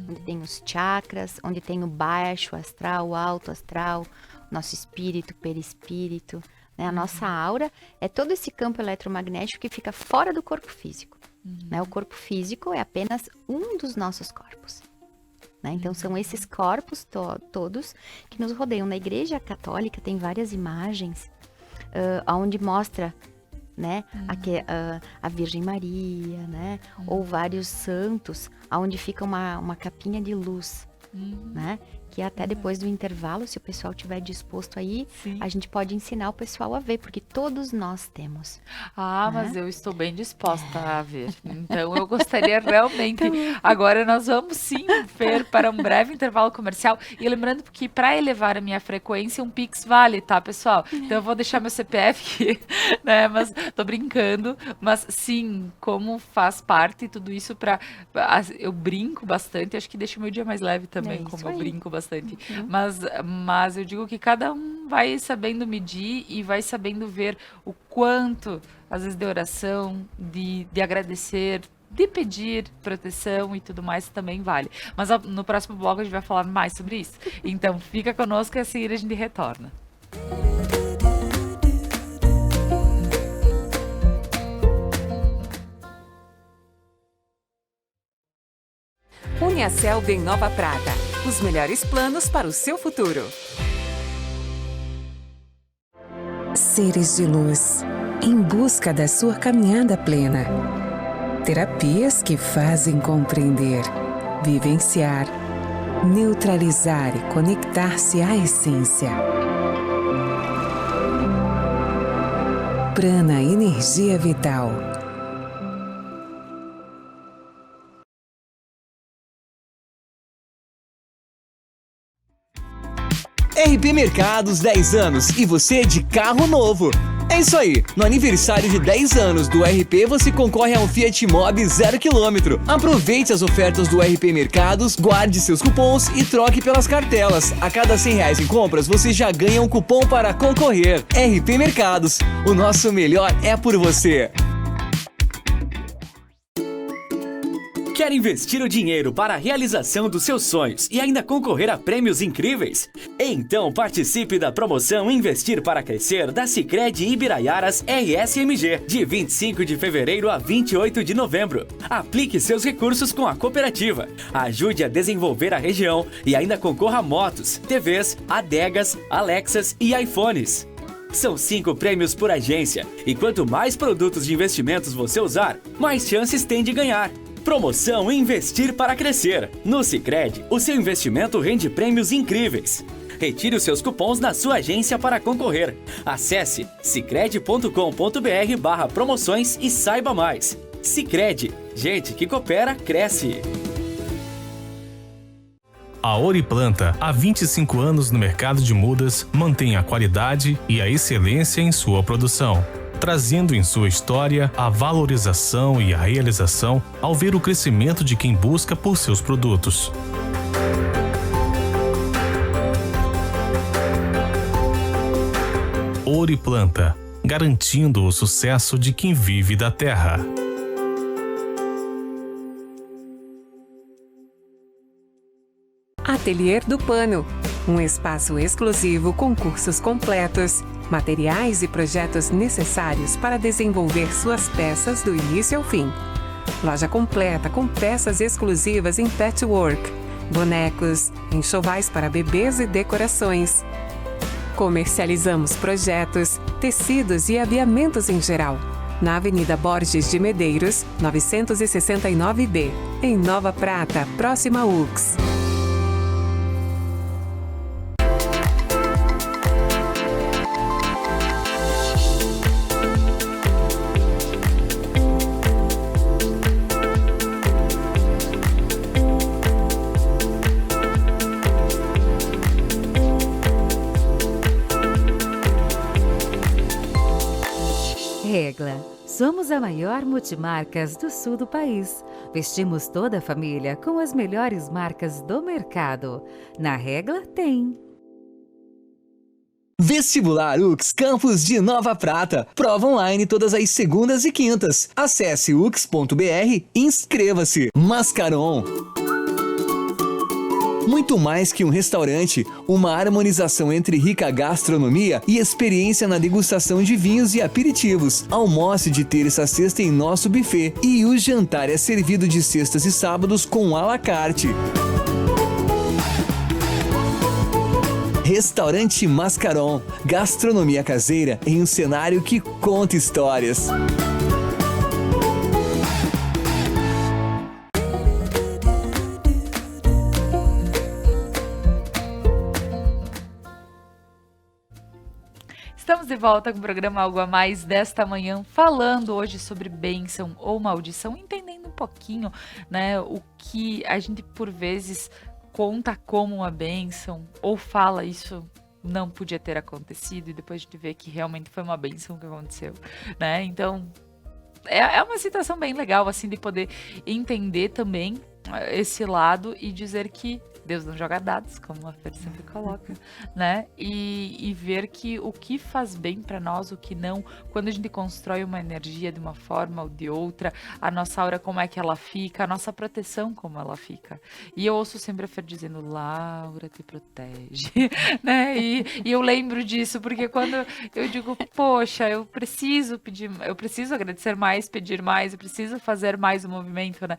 B: Onde tem os chakras, onde tem o baixo astral, o alto astral, nosso espírito, perispírito, né? A nossa aura é todo esse campo eletromagnético que fica fora do corpo físico, né? O corpo físico é apenas um dos nossos corpos, né? Então são esses corpos todos que nos rodeiam. Na Igreja Católica tem várias imagens onde mostra, né, a Virgem Maria, né, ou vários santos, onde fica uma capinha de luz, né, aqui até depois do intervalo, se o pessoal estiver disposto aí,
A: Sim.
B: a gente pode ensinar o pessoal a ver, porque todos nós temos.
A: Mas eu estou bem disposta a ver. Então, eu gostaria realmente. Agora, nós vamos sim, Fer, para um breve intervalo comercial. E lembrando que para elevar a minha frequência, um Pix vale, tá, pessoal? Então, eu vou deixar meu CPF aqui, né? Mas tô brincando. Mas sim, como faz parte tudo isso para. Eu brinco bastante, acho que deixa o meu dia mais leve também,
B: É isso
A: como eu
B: aí.
A: brinco bastante. Mas eu digo que cada um vai sabendo medir e vai sabendo ver o quanto, às vezes, de oração, de agradecer, de pedir proteção e tudo mais também vale. Mas no próximo bloco a gente vai falar mais sobre isso. Então fica conosco e a seguir a gente retorna.
F: Uniaselv em Nova Prata. Os melhores planos para o seu futuro.
E: Seres de luz, em busca da sua caminhada plena. Terapias que fazem compreender, vivenciar, neutralizar e conectar-se à essência. Prana Energia Vital.
D: RP Mercados 10 anos e você de carro novo. É isso aí, no aniversário de 10 anos do RP você concorre a um Fiat Mobi 0 km. Aproveite as ofertas do RP Mercados, guarde seus cupons e troque pelas cartelas. A cada R$100 em compras você já ganha um cupom para concorrer. RP Mercados, o nosso melhor é por você.
C: Quer investir o dinheiro para a realização dos seus sonhos e ainda concorrer a prêmios incríveis? Então participe da promoção Investir para Crescer da Sicredi Ibiraiaras RSMG, de 25 de fevereiro a 28 de novembro. Aplique seus recursos com a cooperativa, ajude a desenvolver a região e ainda concorra a motos, TVs, adegas, Alexas e iPhones. São 5 prêmios por agência e quanto mais produtos de investimentos você usar, mais chances tem de ganhar. Promoção Investir para Crescer. No Sicredi, o seu investimento rende prêmios incríveis. Retire os seus cupons na sua agência para concorrer. Acesse sicredi.com.br/promoções e saiba mais. Sicredi, gente que coopera, cresce.
H: A Oriplanta, há 25 anos no mercado de mudas, mantém a qualidade e a excelência em sua produção, trazendo em sua história a valorização e a realização ao ver o crescimento de quem busca por seus produtos. Oriplanta, garantindo o sucesso de quem vive da terra.
F: Atelier do Pano, um espaço exclusivo com cursos completos, materiais e projetos necessários para desenvolver suas peças do início ao fim. Loja completa com peças exclusivas em patchwork, bonecos, enxovais para bebês e decorações. Comercializamos projetos, tecidos e aviamentos em geral. Na Avenida Borges de Medeiros, 969B, em Nova Prata, próxima a UX.
G: Regla. Somos a maior multimarcas do sul do país. Vestimos toda a família com as melhores marcas do mercado. Na Regla tem.
D: Vestibular UX Campus de Nova Prata. Prova online todas as segundas e quintas. Acesse ux.br e inscreva-se. Mascaron. Muito mais que um restaurante, uma harmonização entre rica gastronomia e experiência na degustação de vinhos e aperitivos. Almoce de terça a sexta em nosso buffet e o jantar é servido de sextas e sábados com à la carte. Restaurante Mascaron, gastronomia caseira em um cenário que conta histórias.
A: Estamos de volta com o programa Algo a Mais desta manhã, falando hoje sobre bênção ou maldição, entendendo um pouquinho, né, o que a gente por vezes conta como uma bênção ou fala isso não podia ter acontecido e depois a gente vê que realmente foi uma bênção que aconteceu, né? Então, é uma situação bem legal, assim, de poder entender também esse lado e dizer que Deus não joga dados, como a Fer sempre coloca, né? E ver que o que faz bem para nós, o que não, quando a gente constrói uma energia de uma forma ou de outra, a nossa aura como é que ela fica, a nossa proteção como ela fica. E eu ouço sempre a Fer dizendo, Laura te protege, né? E eu lembro disso, porque quando eu digo, poxa, eu preciso agradecer mais, pedir mais, eu preciso fazer mais o movimento, né?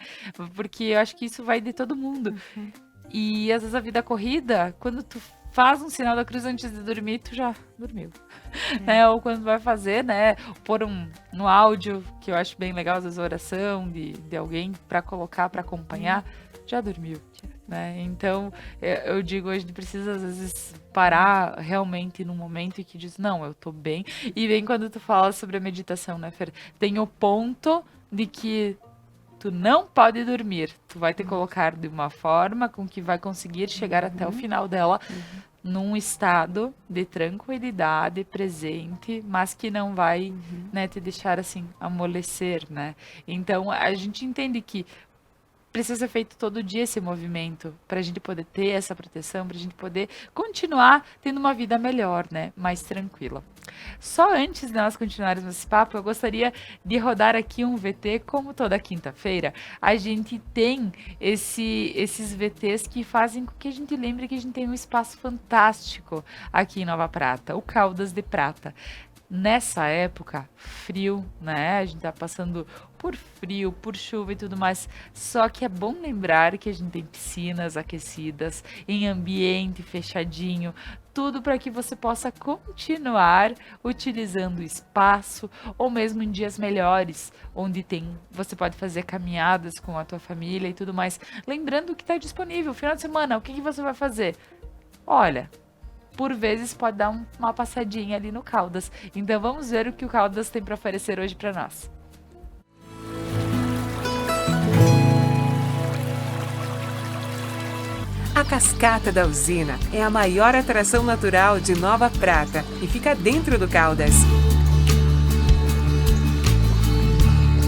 A: Porque eu acho que isso vai de todo mundo. E às vezes a vida corrida, quando tu faz um sinal da cruz antes de dormir, tu já dormiu. Né? Ou quando vai fazer, né? Pôr no áudio, que eu acho bem legal, às vezes oração de alguém para colocar, para acompanhar, já dormiu. Né? Então, eu digo, a gente precisa às vezes parar realmente num momento em que diz, não, eu tô bem. E vem quando tu fala sobre a meditação, né, Fer? Tem o ponto de que tu não pode dormir. Tu vai te colocar de uma forma com que vai conseguir chegar até o final dela num estado de tranquilidade presente, mas que não vai, né, te deixar assim amolecer, né? Então a gente entende que precisa ser feito todo dia esse movimento para a gente poder ter essa proteção, para a gente poder continuar tendo uma vida melhor, né? Mais tranquila. Só antes de nós continuarmos esse papo, eu gostaria de rodar aqui um VT, como toda quinta-feira. A gente tem esses VTs que fazem com que a gente lembre que a gente tem um espaço fantástico aqui em Nova Prata, o Caldas de Prata. Nessa época, frio, né? A gente tá passando por frio, por chuva e tudo mais. Só que é bom lembrar que a gente tem piscinas aquecidas, em ambiente fechadinho, tudo para que você possa continuar utilizando o espaço, ou mesmo em dias melhores, onde você pode fazer caminhadas com a tua família e tudo mais. Lembrando que está disponível, final de semana, o que você vai fazer? Olha, por vezes pode dar uma passadinha ali no Caldas. Então vamos ver o que o Caldas tem para oferecer hoje para nós.
F: A Cascata da Usina é a maior atração natural de Nova Prata e fica dentro do Caldas.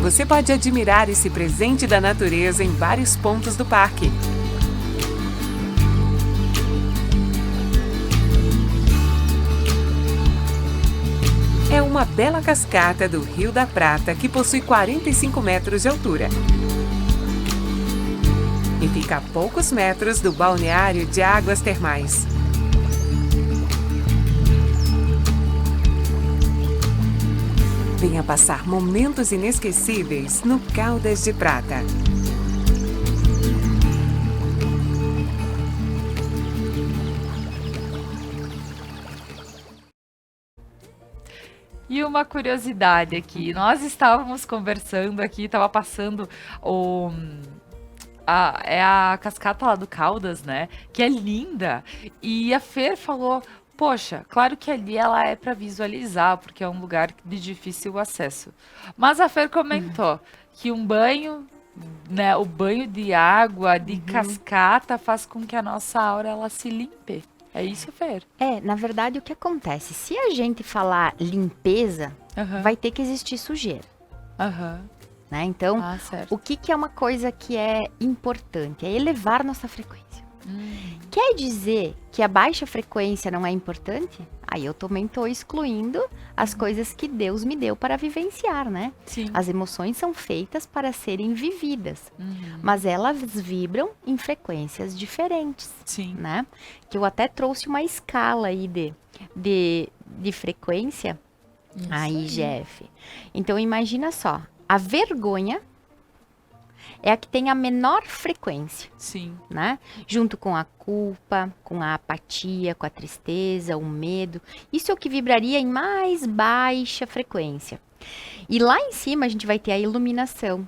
F: Você pode admirar esse presente da natureza em vários pontos do parque. É uma bela cascata do Rio da Prata que possui 45 metros de altura. E fica a poucos metros do balneário de águas termais. Venha passar momentos inesquecíveis no Caldas de Prata.
A: E uma curiosidade aqui, nós estávamos conversando aqui, estava passando a cascata lá do Caldas, né, que é linda, e a Fer falou, poxa, claro que ali ela é para visualizar, porque é um lugar de difícil acesso, mas a Fer comentou que um banho, né, o banho de água, de cascata, faz com que a nossa aura ela se limpe. É isso, Fer?
B: Na verdade, o que acontece? Se a gente falar limpeza, vai ter que existir sujeira. Né? Então, o que é uma coisa que é importante? É elevar nossa frequência. Quer dizer que a baixa frequência não é importante? Aí eu também estou excluindo as coisas que Deus me deu para vivenciar, né?
A: Sim.
B: As emoções são feitas para serem vividas, mas elas vibram em frequências diferentes,
A: Sim.
B: né? Que eu até trouxe uma escala aí de frequência aí, Jeff. Então imagina só, a vergonha é a que tem a menor frequência.
A: Sim.
B: Né? Junto com a culpa, com a apatia, com a tristeza, o medo. Isso é o que vibraria em mais baixa frequência. E lá em cima a gente vai ter a iluminação,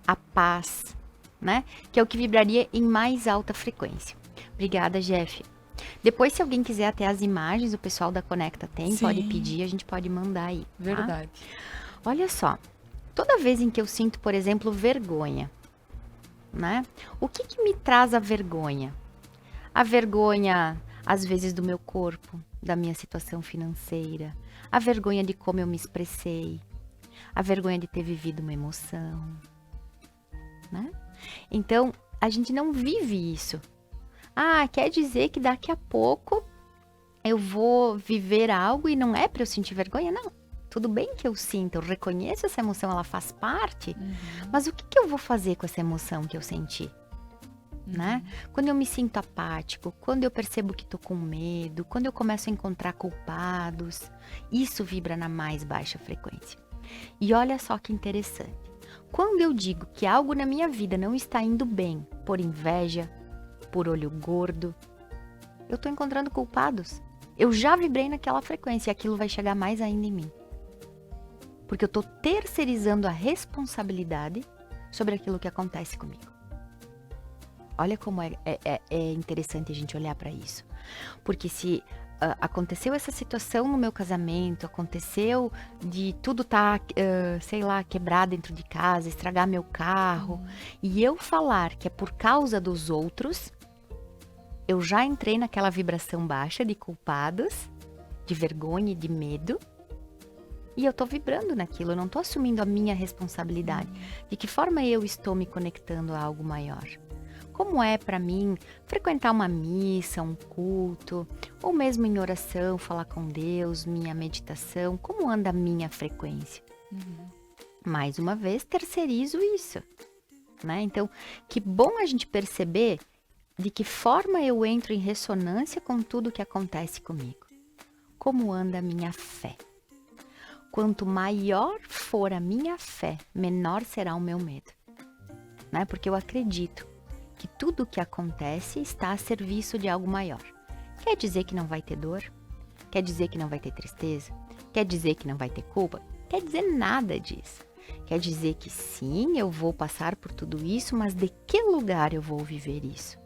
B: a paz, né? Que é o que vibraria em mais alta frequência. Obrigada, Jeff. Depois, se alguém quiser até as imagens, o pessoal da Conecta tem,
A: Sim.
B: pode pedir, a gente pode mandar aí. Tá?
A: Verdade.
B: Olha só, toda vez em que eu sinto, por exemplo, vergonha, né? O que que me traz a vergonha? A vergonha, às vezes, do meu corpo, da minha situação financeira, a vergonha de como eu me expressei, a vergonha de ter vivido uma emoção, né? Então, a gente não vive isso. Ah, quer dizer que daqui a pouco eu vou viver algo e não é para eu sentir vergonha? Não. Tudo bem que eu sinto, eu reconheço essa emoção, ela faz parte, mas o que que eu vou fazer com essa emoção que eu senti? Né? Quando eu me sinto apático, quando eu percebo que tô com medo, quando eu começo a encontrar culpados, isso vibra na mais baixa frequência. E olha só que interessante. Quando eu digo que algo na minha vida não está indo bem por inveja, por olho gordo, eu tô encontrando culpados. Eu já vibrei naquela frequência e aquilo vai chegar mais ainda em mim. Porque eu tô terceirizando a responsabilidade sobre aquilo que acontece comigo. Olha como é interessante a gente olhar para isso. Porque se aconteceu essa situação no meu casamento, aconteceu de tudo tá, sei lá, quebrar dentro de casa, estragar meu carro, e eu falar que é por causa dos outros, eu já entrei naquela vibração baixa de culpados, de vergonha e de medo, e eu tô vibrando naquilo, eu não tô assumindo a minha responsabilidade. De que forma eu estou me conectando a algo maior? Como é para mim frequentar uma missa, um culto, ou mesmo em oração, falar com Deus, minha meditação, como anda a minha frequência? Mais uma vez, terceirizo isso, né? Então, que bom a gente perceber de que forma eu entro em ressonância com tudo que acontece comigo. Como anda a minha fé? Quanto maior for a minha fé, menor será o meu medo, né? Porque eu acredito que tudo o que acontece está a serviço de algo maior. Quer dizer que não vai ter dor? Quer dizer que não vai ter tristeza? Quer dizer que não vai ter culpa? Quer dizer nada disso. Quer dizer que sim, eu vou passar por tudo isso, mas de que lugar eu vou viver isso?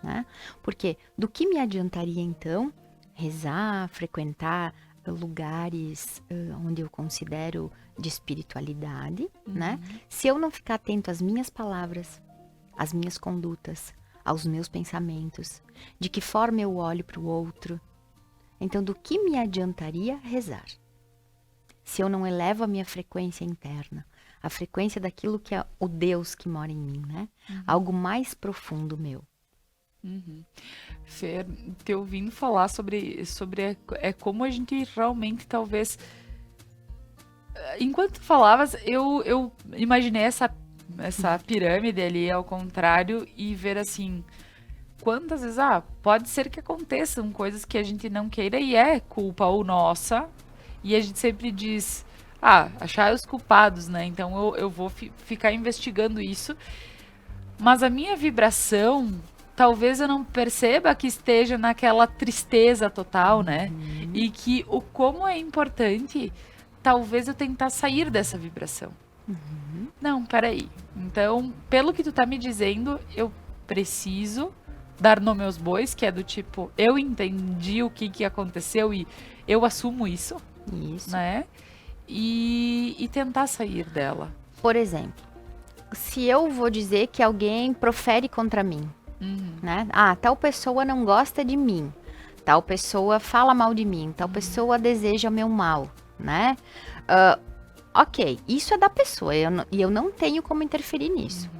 B: Né? Porque do que me adiantaria então rezar, frequentar lugares onde eu considero de espiritualidade, né? Se eu não ficar atento às minhas palavras, às minhas condutas, aos meus pensamentos, de que forma eu olho para o outro. Então, do que me adiantaria rezar? Se eu não elevo a minha frequência interna, a frequência daquilo que é o Deus que mora em mim, né? Algo mais profundo meu.
A: Fer, te ouvindo falar sobre como a gente realmente talvez... Enquanto falavas, eu imaginei essa pirâmide ali ao contrário e ver assim, quantas vezes, pode ser que aconteçam coisas que a gente não queira e é culpa ou nossa, e a gente sempre diz, achar os culpados, né? Então eu vou ficar investigando isso, mas a minha vibração, talvez eu não perceba que esteja naquela tristeza total, né? E que o como é importante, talvez eu tentar sair dessa vibração. Não, peraí. Então, pelo que tu tá me dizendo, eu preciso dar nome aos bois, que é do tipo, eu entendi o que aconteceu e eu assumo isso.
B: Isso.
A: Né? E tentar sair dela.
B: Por exemplo, se eu vou dizer que alguém profere contra mim, né? Tal pessoa não gosta de mim, tal pessoa fala mal de mim, tal pessoa deseja meu mal, né? Ok, isso é da pessoa e eu não tenho como interferir nisso.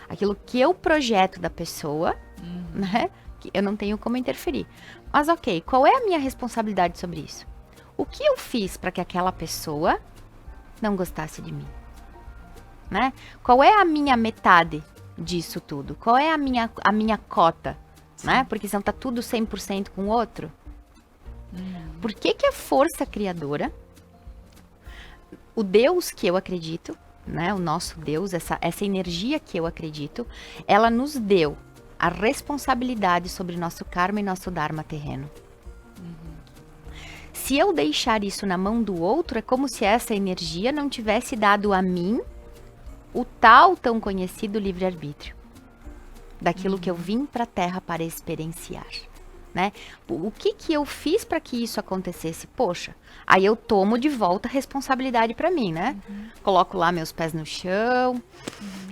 B: Aquilo que eu projeto da pessoa, né? Que eu não tenho como interferir. Mas ok, qual é a minha responsabilidade sobre isso? O que eu fiz para que aquela pessoa não gostasse de mim? Né? Qual é a minha metade disso tudo? Qual é a minha cota? Né? Porque senão tá tudo 100% com o outro. Por que a força criadora, o Deus que eu acredito, né? O nosso Deus, essa energia que eu acredito, ela nos deu a responsabilidade sobre nosso karma e nosso dharma terreno. Se eu deixar isso na mão do outro, é como se essa energia não tivesse dado a mim o tão conhecido livre-arbítrio. Daquilo que eu vim para a Terra para experienciar. né? O que que eu fiz para que isso acontecesse? Poxa, aí eu tomo de volta a responsabilidade para mim, né? Coloco lá meus pés no chão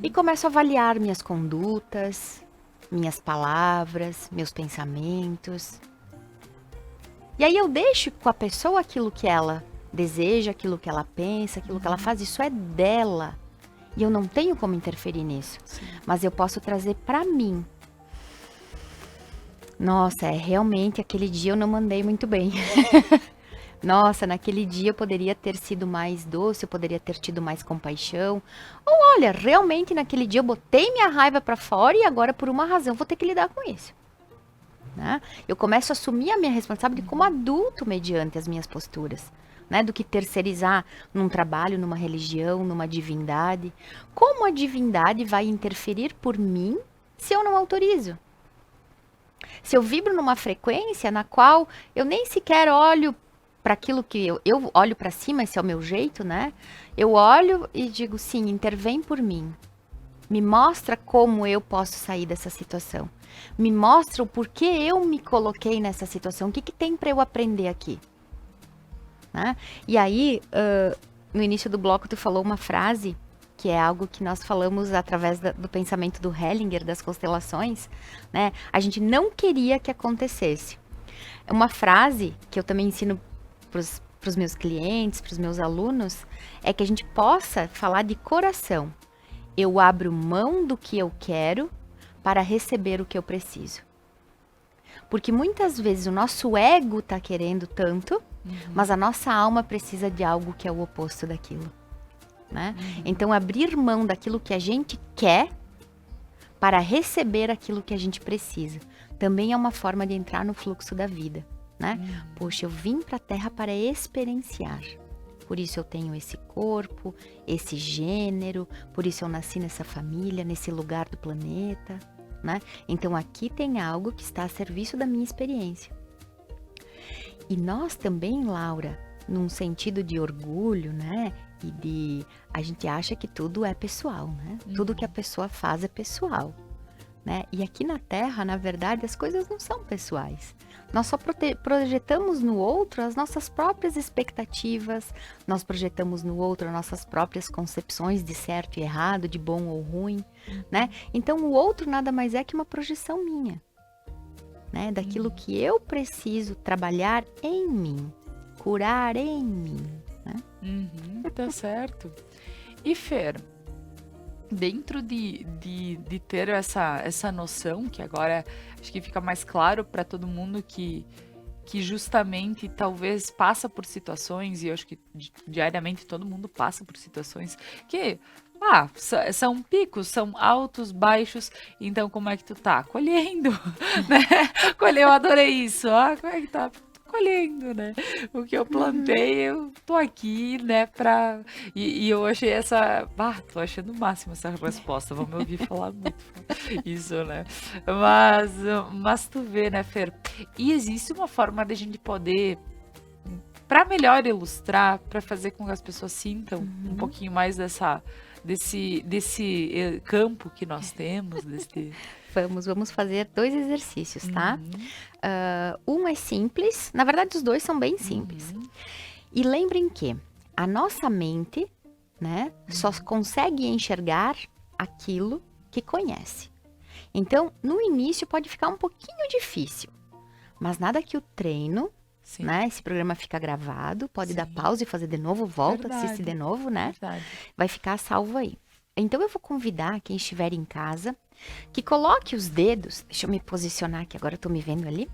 B: e começo a avaliar minhas condutas, minhas palavras, meus pensamentos. E aí eu deixo com a pessoa aquilo que ela deseja, aquilo que ela pensa, aquilo que ela faz, isso é dela. E eu não tenho como interferir nisso.
A: Sim.
B: Mas eu posso trazer para mim. Nossa, realmente aquele dia eu não mandei muito bem. Nossa, naquele dia eu poderia ter sido mais doce, eu poderia ter tido mais compaixão. Ou olha, realmente naquele dia eu botei minha raiva para fora e agora por uma razão vou ter que lidar com isso. Né? Eu começo a assumir a minha responsabilidade como adulto mediante as minhas posturas. Né, do que terceirizar num trabalho, numa religião, numa divindade. Como a divindade vai interferir por mim se eu não autorizo? Se eu vibro numa frequência na qual eu nem sequer olho para aquilo que eu olho para cima, esse é o meu jeito, né? Eu olho e digo, sim, intervém por mim. Me mostra como eu posso sair dessa situação. Me mostra o porquê eu me coloquei nessa situação. O que tem para eu aprender aqui? Né? E aí, no início do bloco, tu falou uma frase, que é algo que nós falamos através do pensamento do Hellinger, das constelações, né? A gente não queria que acontecesse. É uma frase que eu também ensino para os meus clientes, para os meus alunos, é que a gente possa falar de coração. Eu abro mão do que eu quero para receber o que eu preciso. Porque muitas vezes o nosso ego está querendo tanto, mas a nossa alma precisa de algo que é o oposto daquilo. Né? Então, abrir mão daquilo que a gente quer para receber aquilo que a gente precisa também é uma forma de entrar no fluxo da vida. Né? Poxa, eu vim para a Terra para experienciar. Por isso eu tenho esse corpo, esse gênero, por isso eu nasci nessa família, nesse lugar do planeta. Né? Então, aqui tem algo que está a serviço da minha experiência. E nós também, Laura, num sentido de orgulho, né? E a gente acha que tudo é pessoal, né? Tudo que a pessoa faz é pessoal, né? E aqui na Terra, na verdade, as coisas não são pessoais. Nós só projetamos no outro as nossas próprias expectativas, nós projetamos no outro as nossas próprias concepções de certo e errado, de bom ou ruim, né? Então, o outro nada mais é que uma projeção minha. Né, daquilo que eu preciso trabalhar em mim, curar em mim. Né?
A: Tá certo. E Fer, dentro de ter essa noção, que agora acho que fica mais claro para todo mundo que justamente talvez passa por situações, e eu acho que diariamente todo mundo passa por situações que... são picos, são altos, baixos, então como é que tu tá? Colhendo, né? Eu adorei isso, como é que tá? Colhendo, né? O que eu plantei, eu tô aqui, né, e eu achei tô achando o máximo essa resposta, vão me ouvir falar muito isso, né? Mas tu vê, né, Fer? E existe uma forma de a gente poder... Para melhor ilustrar, para fazer com que as pessoas sintam um pouquinho mais desse campo que nós temos.
B: Vamos fazer 2 exercícios, tá? Um é simples, na verdade os 2 são bem simples. E lembrem que a nossa mente, né, só consegue enxergar aquilo que conhece. Então, no início pode ficar um pouquinho difícil, mas nada que o treino... Né? Esse programa fica gravado, pode dar pausa e fazer de novo, volta, assiste de novo, né? Vai ficar salvo aí. Então eu vou convidar quem estiver em casa que coloque os dedos, deixa eu me posicionar aqui, agora eu tô me vendo ali,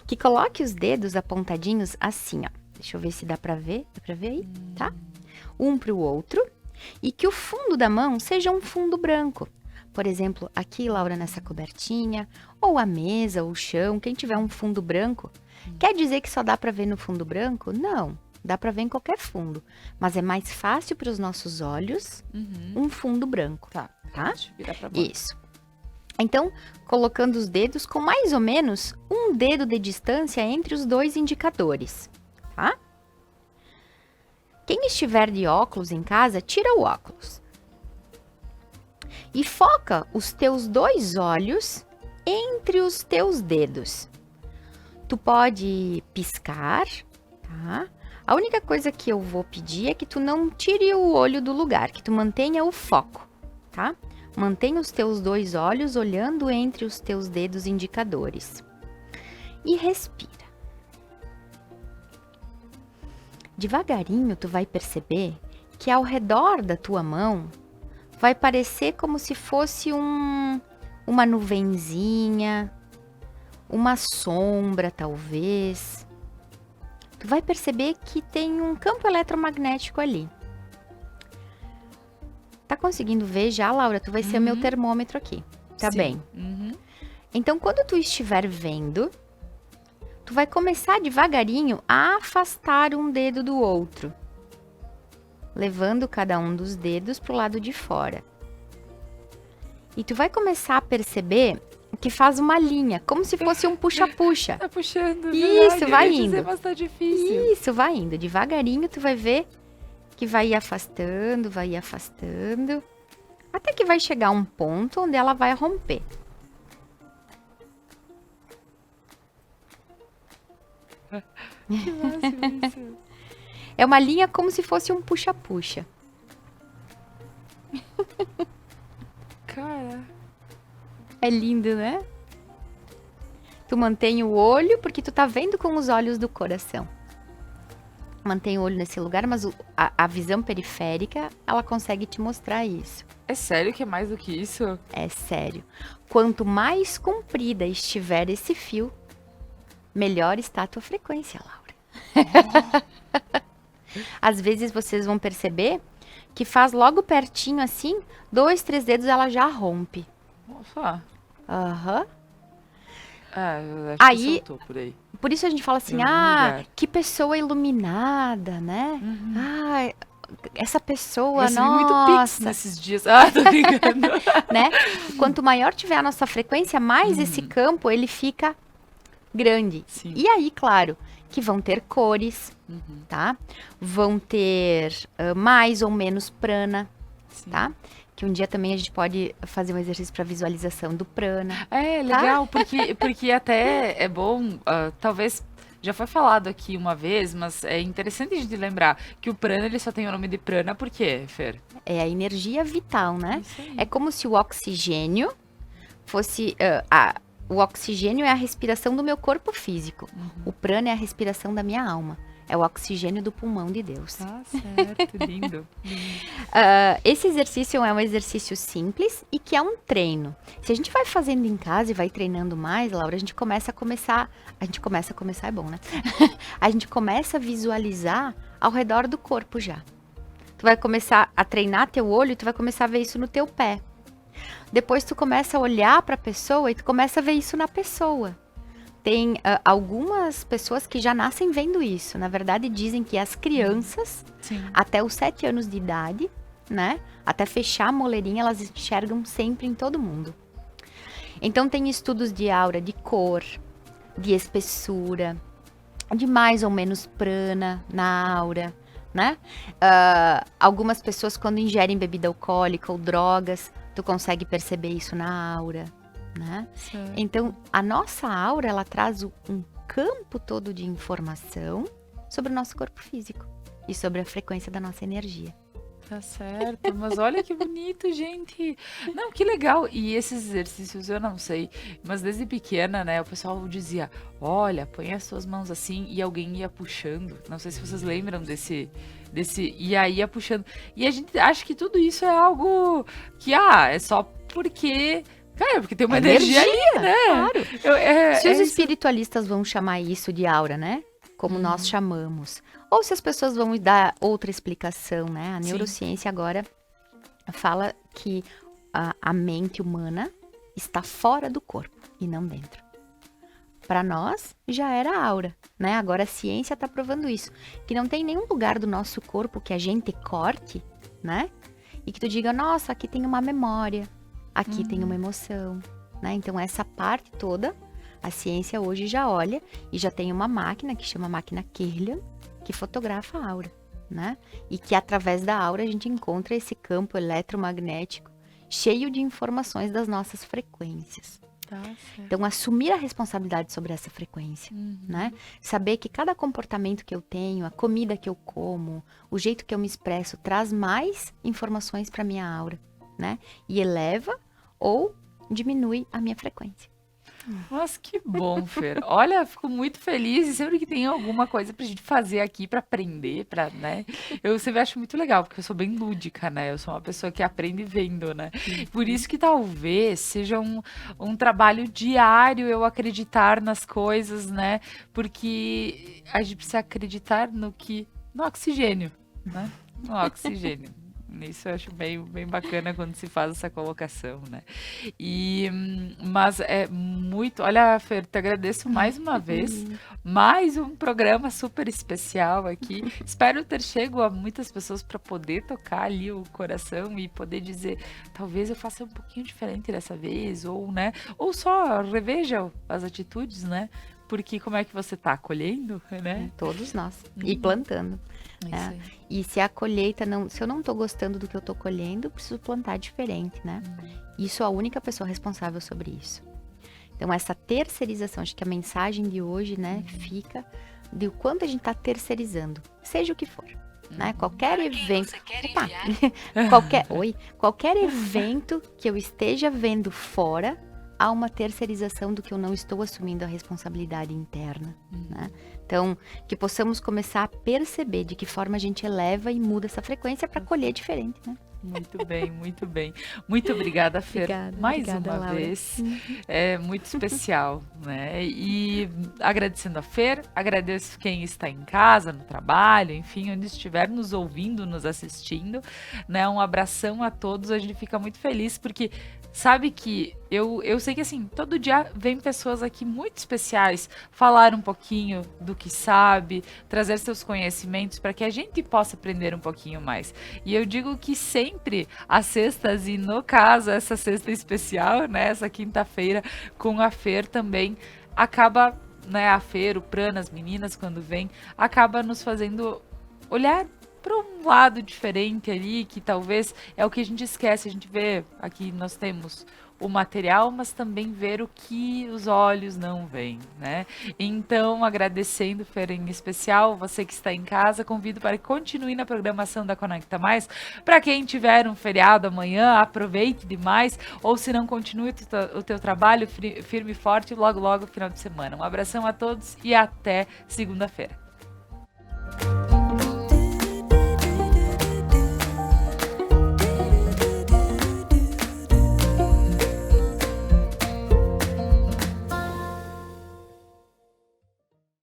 B: que coloque os dedos apontadinhos assim, ó. Deixa eu ver se dá pra ver aí, tá? Um pro outro, e que o fundo da mão seja um fundo branco. Por exemplo, aqui, Laura, nessa cobertinha, ou a mesa, ou o chão, quem tiver um fundo branco. Quer dizer que só dá para ver no fundo branco? Não, dá para ver em qualquer fundo. Mas é mais fácil para os nossos olhos um fundo branco. Tá? Isso. Então, colocando os dedos com mais ou menos um dedo de distância entre os 2 indicadores. Tá? Quem estiver de óculos em casa, tira o óculos. E foca os teus 2 olhos entre os teus dedos. Tu pode piscar, tá? A única coisa que eu vou pedir é que tu não tire o olho do lugar, que tu mantenha o foco, tá? Mantenha os teus 2 olhos olhando entre os teus dedos indicadores. E respira. Devagarinho tu vai perceber que ao redor da tua mão vai parecer como se fosse uma nuvenzinha, uma sombra talvez. Tu vai perceber que tem um campo eletromagnético ali. Tá conseguindo ver já, Laura? Tu vai ser o meu termômetro aqui. Tá
A: Sim.
B: bem?
A: Uhum.
B: Então, quando tu estiver vendo, tu vai começar devagarinho a afastar um dedo do outro, levando cada um dos dedos pro lado de fora. E tu vai começar a perceber que faz uma linha, como se fosse um puxa-puxa.
A: Tá puxando.
B: Isso, vai indo.
A: Mas tá difícil.
B: Isso, vai indo. Devagarinho tu vai ver que vai ir afastando, até que vai chegar um ponto onde ela vai romper.
A: Que máximo isso.
B: É uma linha como se fosse um puxa-puxa.
A: Cara.
B: É lindo, né? Tu mantém o olho, porque tu tá vendo com os olhos do coração. Mantém o olho nesse lugar, mas a visão periférica, ela consegue te mostrar isso.
A: É sério que é mais do que isso?
B: É sério. Quanto mais comprida estiver esse fio, melhor está a tua frequência, Laura. Às vezes vocês vão perceber que faz logo pertinho assim, 2, 3 dedos ela já rompe.
A: Nossa.
B: Aham.
A: Eu acho
B: Aí-
A: que soltou por aí.
B: Por isso a gente fala assim,
A: Em algum lugar.
B: que pessoa iluminada, né? Essa pessoa,
A: Recebi muito pix
B: nossa,
A: nesses dias. Tô brincando.
B: né? Quanto maior tiver a nossa frequência, mais esse campo ele fica grande.
A: Sim.
B: E aí, claro, que vão ter cores, tá? Vão ter mais ou menos prana,
A: Sim.
B: tá? Que um dia também a gente pode fazer um exercício para visualização do prana.
A: É legal, porque até é bom, talvez já foi falado aqui uma vez, mas é interessante a gente lembrar que o prana ele só tem o nome de prana por quê, Fer?
B: É a energia vital, né?
A: Isso aí.
B: É como se o oxigênio fosse... o oxigênio é a respiração do meu corpo físico. O prana é a respiração da minha alma. É o oxigênio do pulmão de Deus.
A: Tá certo, lindo.
B: Esse exercício é um exercício simples e que é um treino. Se a gente vai fazendo em casa e vai treinando mais, Laura, a gente começa a começar é bom, né? A gente começa a visualizar ao redor do corpo já. Tu vai começar a treinar teu olho e tu vai começar a ver isso no teu pé. Depois tu começa a olhar para a pessoa e tu começa a ver isso na pessoa. Tem algumas pessoas que já nascem vendo isso. Na verdade, dizem que as crianças,
A: Sim.
B: até os 7 anos de idade, né? Até fechar a moleirinha, elas enxergam sempre em todo mundo. Então, tem estudos de aura, de cor, de espessura, de mais ou menos prana na aura, né? Algumas pessoas, quando ingerem bebida alcoólica ou drogas, tu consegue perceber isso na aura, né?
A: Certo.
B: Então, a nossa aura, ela traz um campo todo de informação sobre o nosso corpo físico e sobre a frequência da nossa energia.
A: Tá certo, mas olha que bonito, gente. Não, que legal. E esses exercícios eu não sei, mas desde pequena, né, o pessoal dizia, olha, põe as suas mãos assim e alguém ia puxando. Não sei se vocês lembram desse e aí ia puxando. E a gente acha que tudo isso é algo que, é só porque... Cara, porque tem uma energia ali, né?
B: Claro. Se os
A: isso.
B: espiritualistas vão chamar isso de aura, né? Como nós chamamos. Ou se as pessoas vão dar outra explicação, né? A
A: Sim.
B: neurociência agora fala que a mente humana está fora do corpo e não dentro. Para nós, já era aura, né? Agora a ciência está provando isso. Que não tem nenhum lugar do nosso corpo que a gente corte, né? E que tu diga, nossa, aqui tem uma memória. Aqui tem uma emoção, né? Então, essa parte toda, a ciência hoje já olha e já tem uma máquina que chama máquina Kirlian, que fotografa a aura, né? E que através da aura a gente encontra esse campo eletromagnético cheio de informações das nossas frequências.
A: Tá certo.
B: Então, assumir a responsabilidade sobre essa frequência, né? Saber que cada comportamento que eu tenho, a comida que eu como, o jeito que eu me expresso, traz mais informações para minha aura, né? E eleva ou diminui a minha frequência.
A: Nossa, que bom, Fer. Olha, fico muito feliz e sempre que tem alguma coisa pra gente fazer aqui pra aprender, né? Eu sempre acho muito legal, porque eu sou bem lúdica, né? Eu sou uma pessoa que aprende vendo, né? Por isso que talvez seja um trabalho diário eu acreditar nas coisas, né? Porque a gente precisa acreditar no oxigênio, né? No oxigênio. Isso eu acho bem bacana quando se faz essa colocação, né? Mas é muito... Olha, Fer, te agradeço mais uma vez. Mais um programa super especial aqui. Espero ter chego a muitas pessoas para poder tocar ali o coração e poder dizer, talvez eu faça um pouquinho diferente dessa vez, ou, né? Ou só reveja as atitudes, né? Porque como é que você tá colhendo, né?
B: Todos nós. E plantando.
A: Isso
B: E se a colheita se eu não tô gostando do que eu tô colhendo, eu preciso plantar diferente, né? E sou a única pessoa responsável sobre isso. Então, essa terceirização, acho que a mensagem de hoje, né, fica de o quanto a gente tá terceirizando, seja o que for, né? Qualquer evento, qualquer evento que eu esteja vendo fora, há uma terceirização do que eu não estou assumindo a responsabilidade interna, né? Então, que possamos começar a perceber de que forma a gente eleva e muda essa frequência para colher diferente, né?
A: Muito bem, muito bem. Muito obrigada, Fer. Mais uma
B: Laura.
A: vez. É muito especial, né? E agradecendo a Fer, agradeço quem está em casa, no trabalho, enfim, onde estiver nos ouvindo, nos assistindo, né? Um abração a todos. A gente fica muito feliz porque sabe que eu sei que assim, todo dia vem pessoas aqui muito especiais falar um pouquinho do que sabe, trazer seus conhecimentos para que a gente possa aprender um pouquinho mais. E eu digo que sempre às sextas, e no caso essa sexta especial, né, essa quinta-feira com a Fer também, acaba, né, a Fer, o Prana, as meninas quando vem, acaba nos fazendo olhar para um lado diferente ali, que talvez é o que a gente esquece. A gente vê, aqui nós temos o material, mas também ver o que os olhos não veem, né? Então, agradecendo, Fer, em especial, você que está em casa, convido para que continue na programação da Conecta Mais. Para quem tiver um feriado amanhã, aproveite demais, ou se não, continue o teu trabalho firme e forte, logo, logo, final de semana. Um abração a todos e até segunda-feira.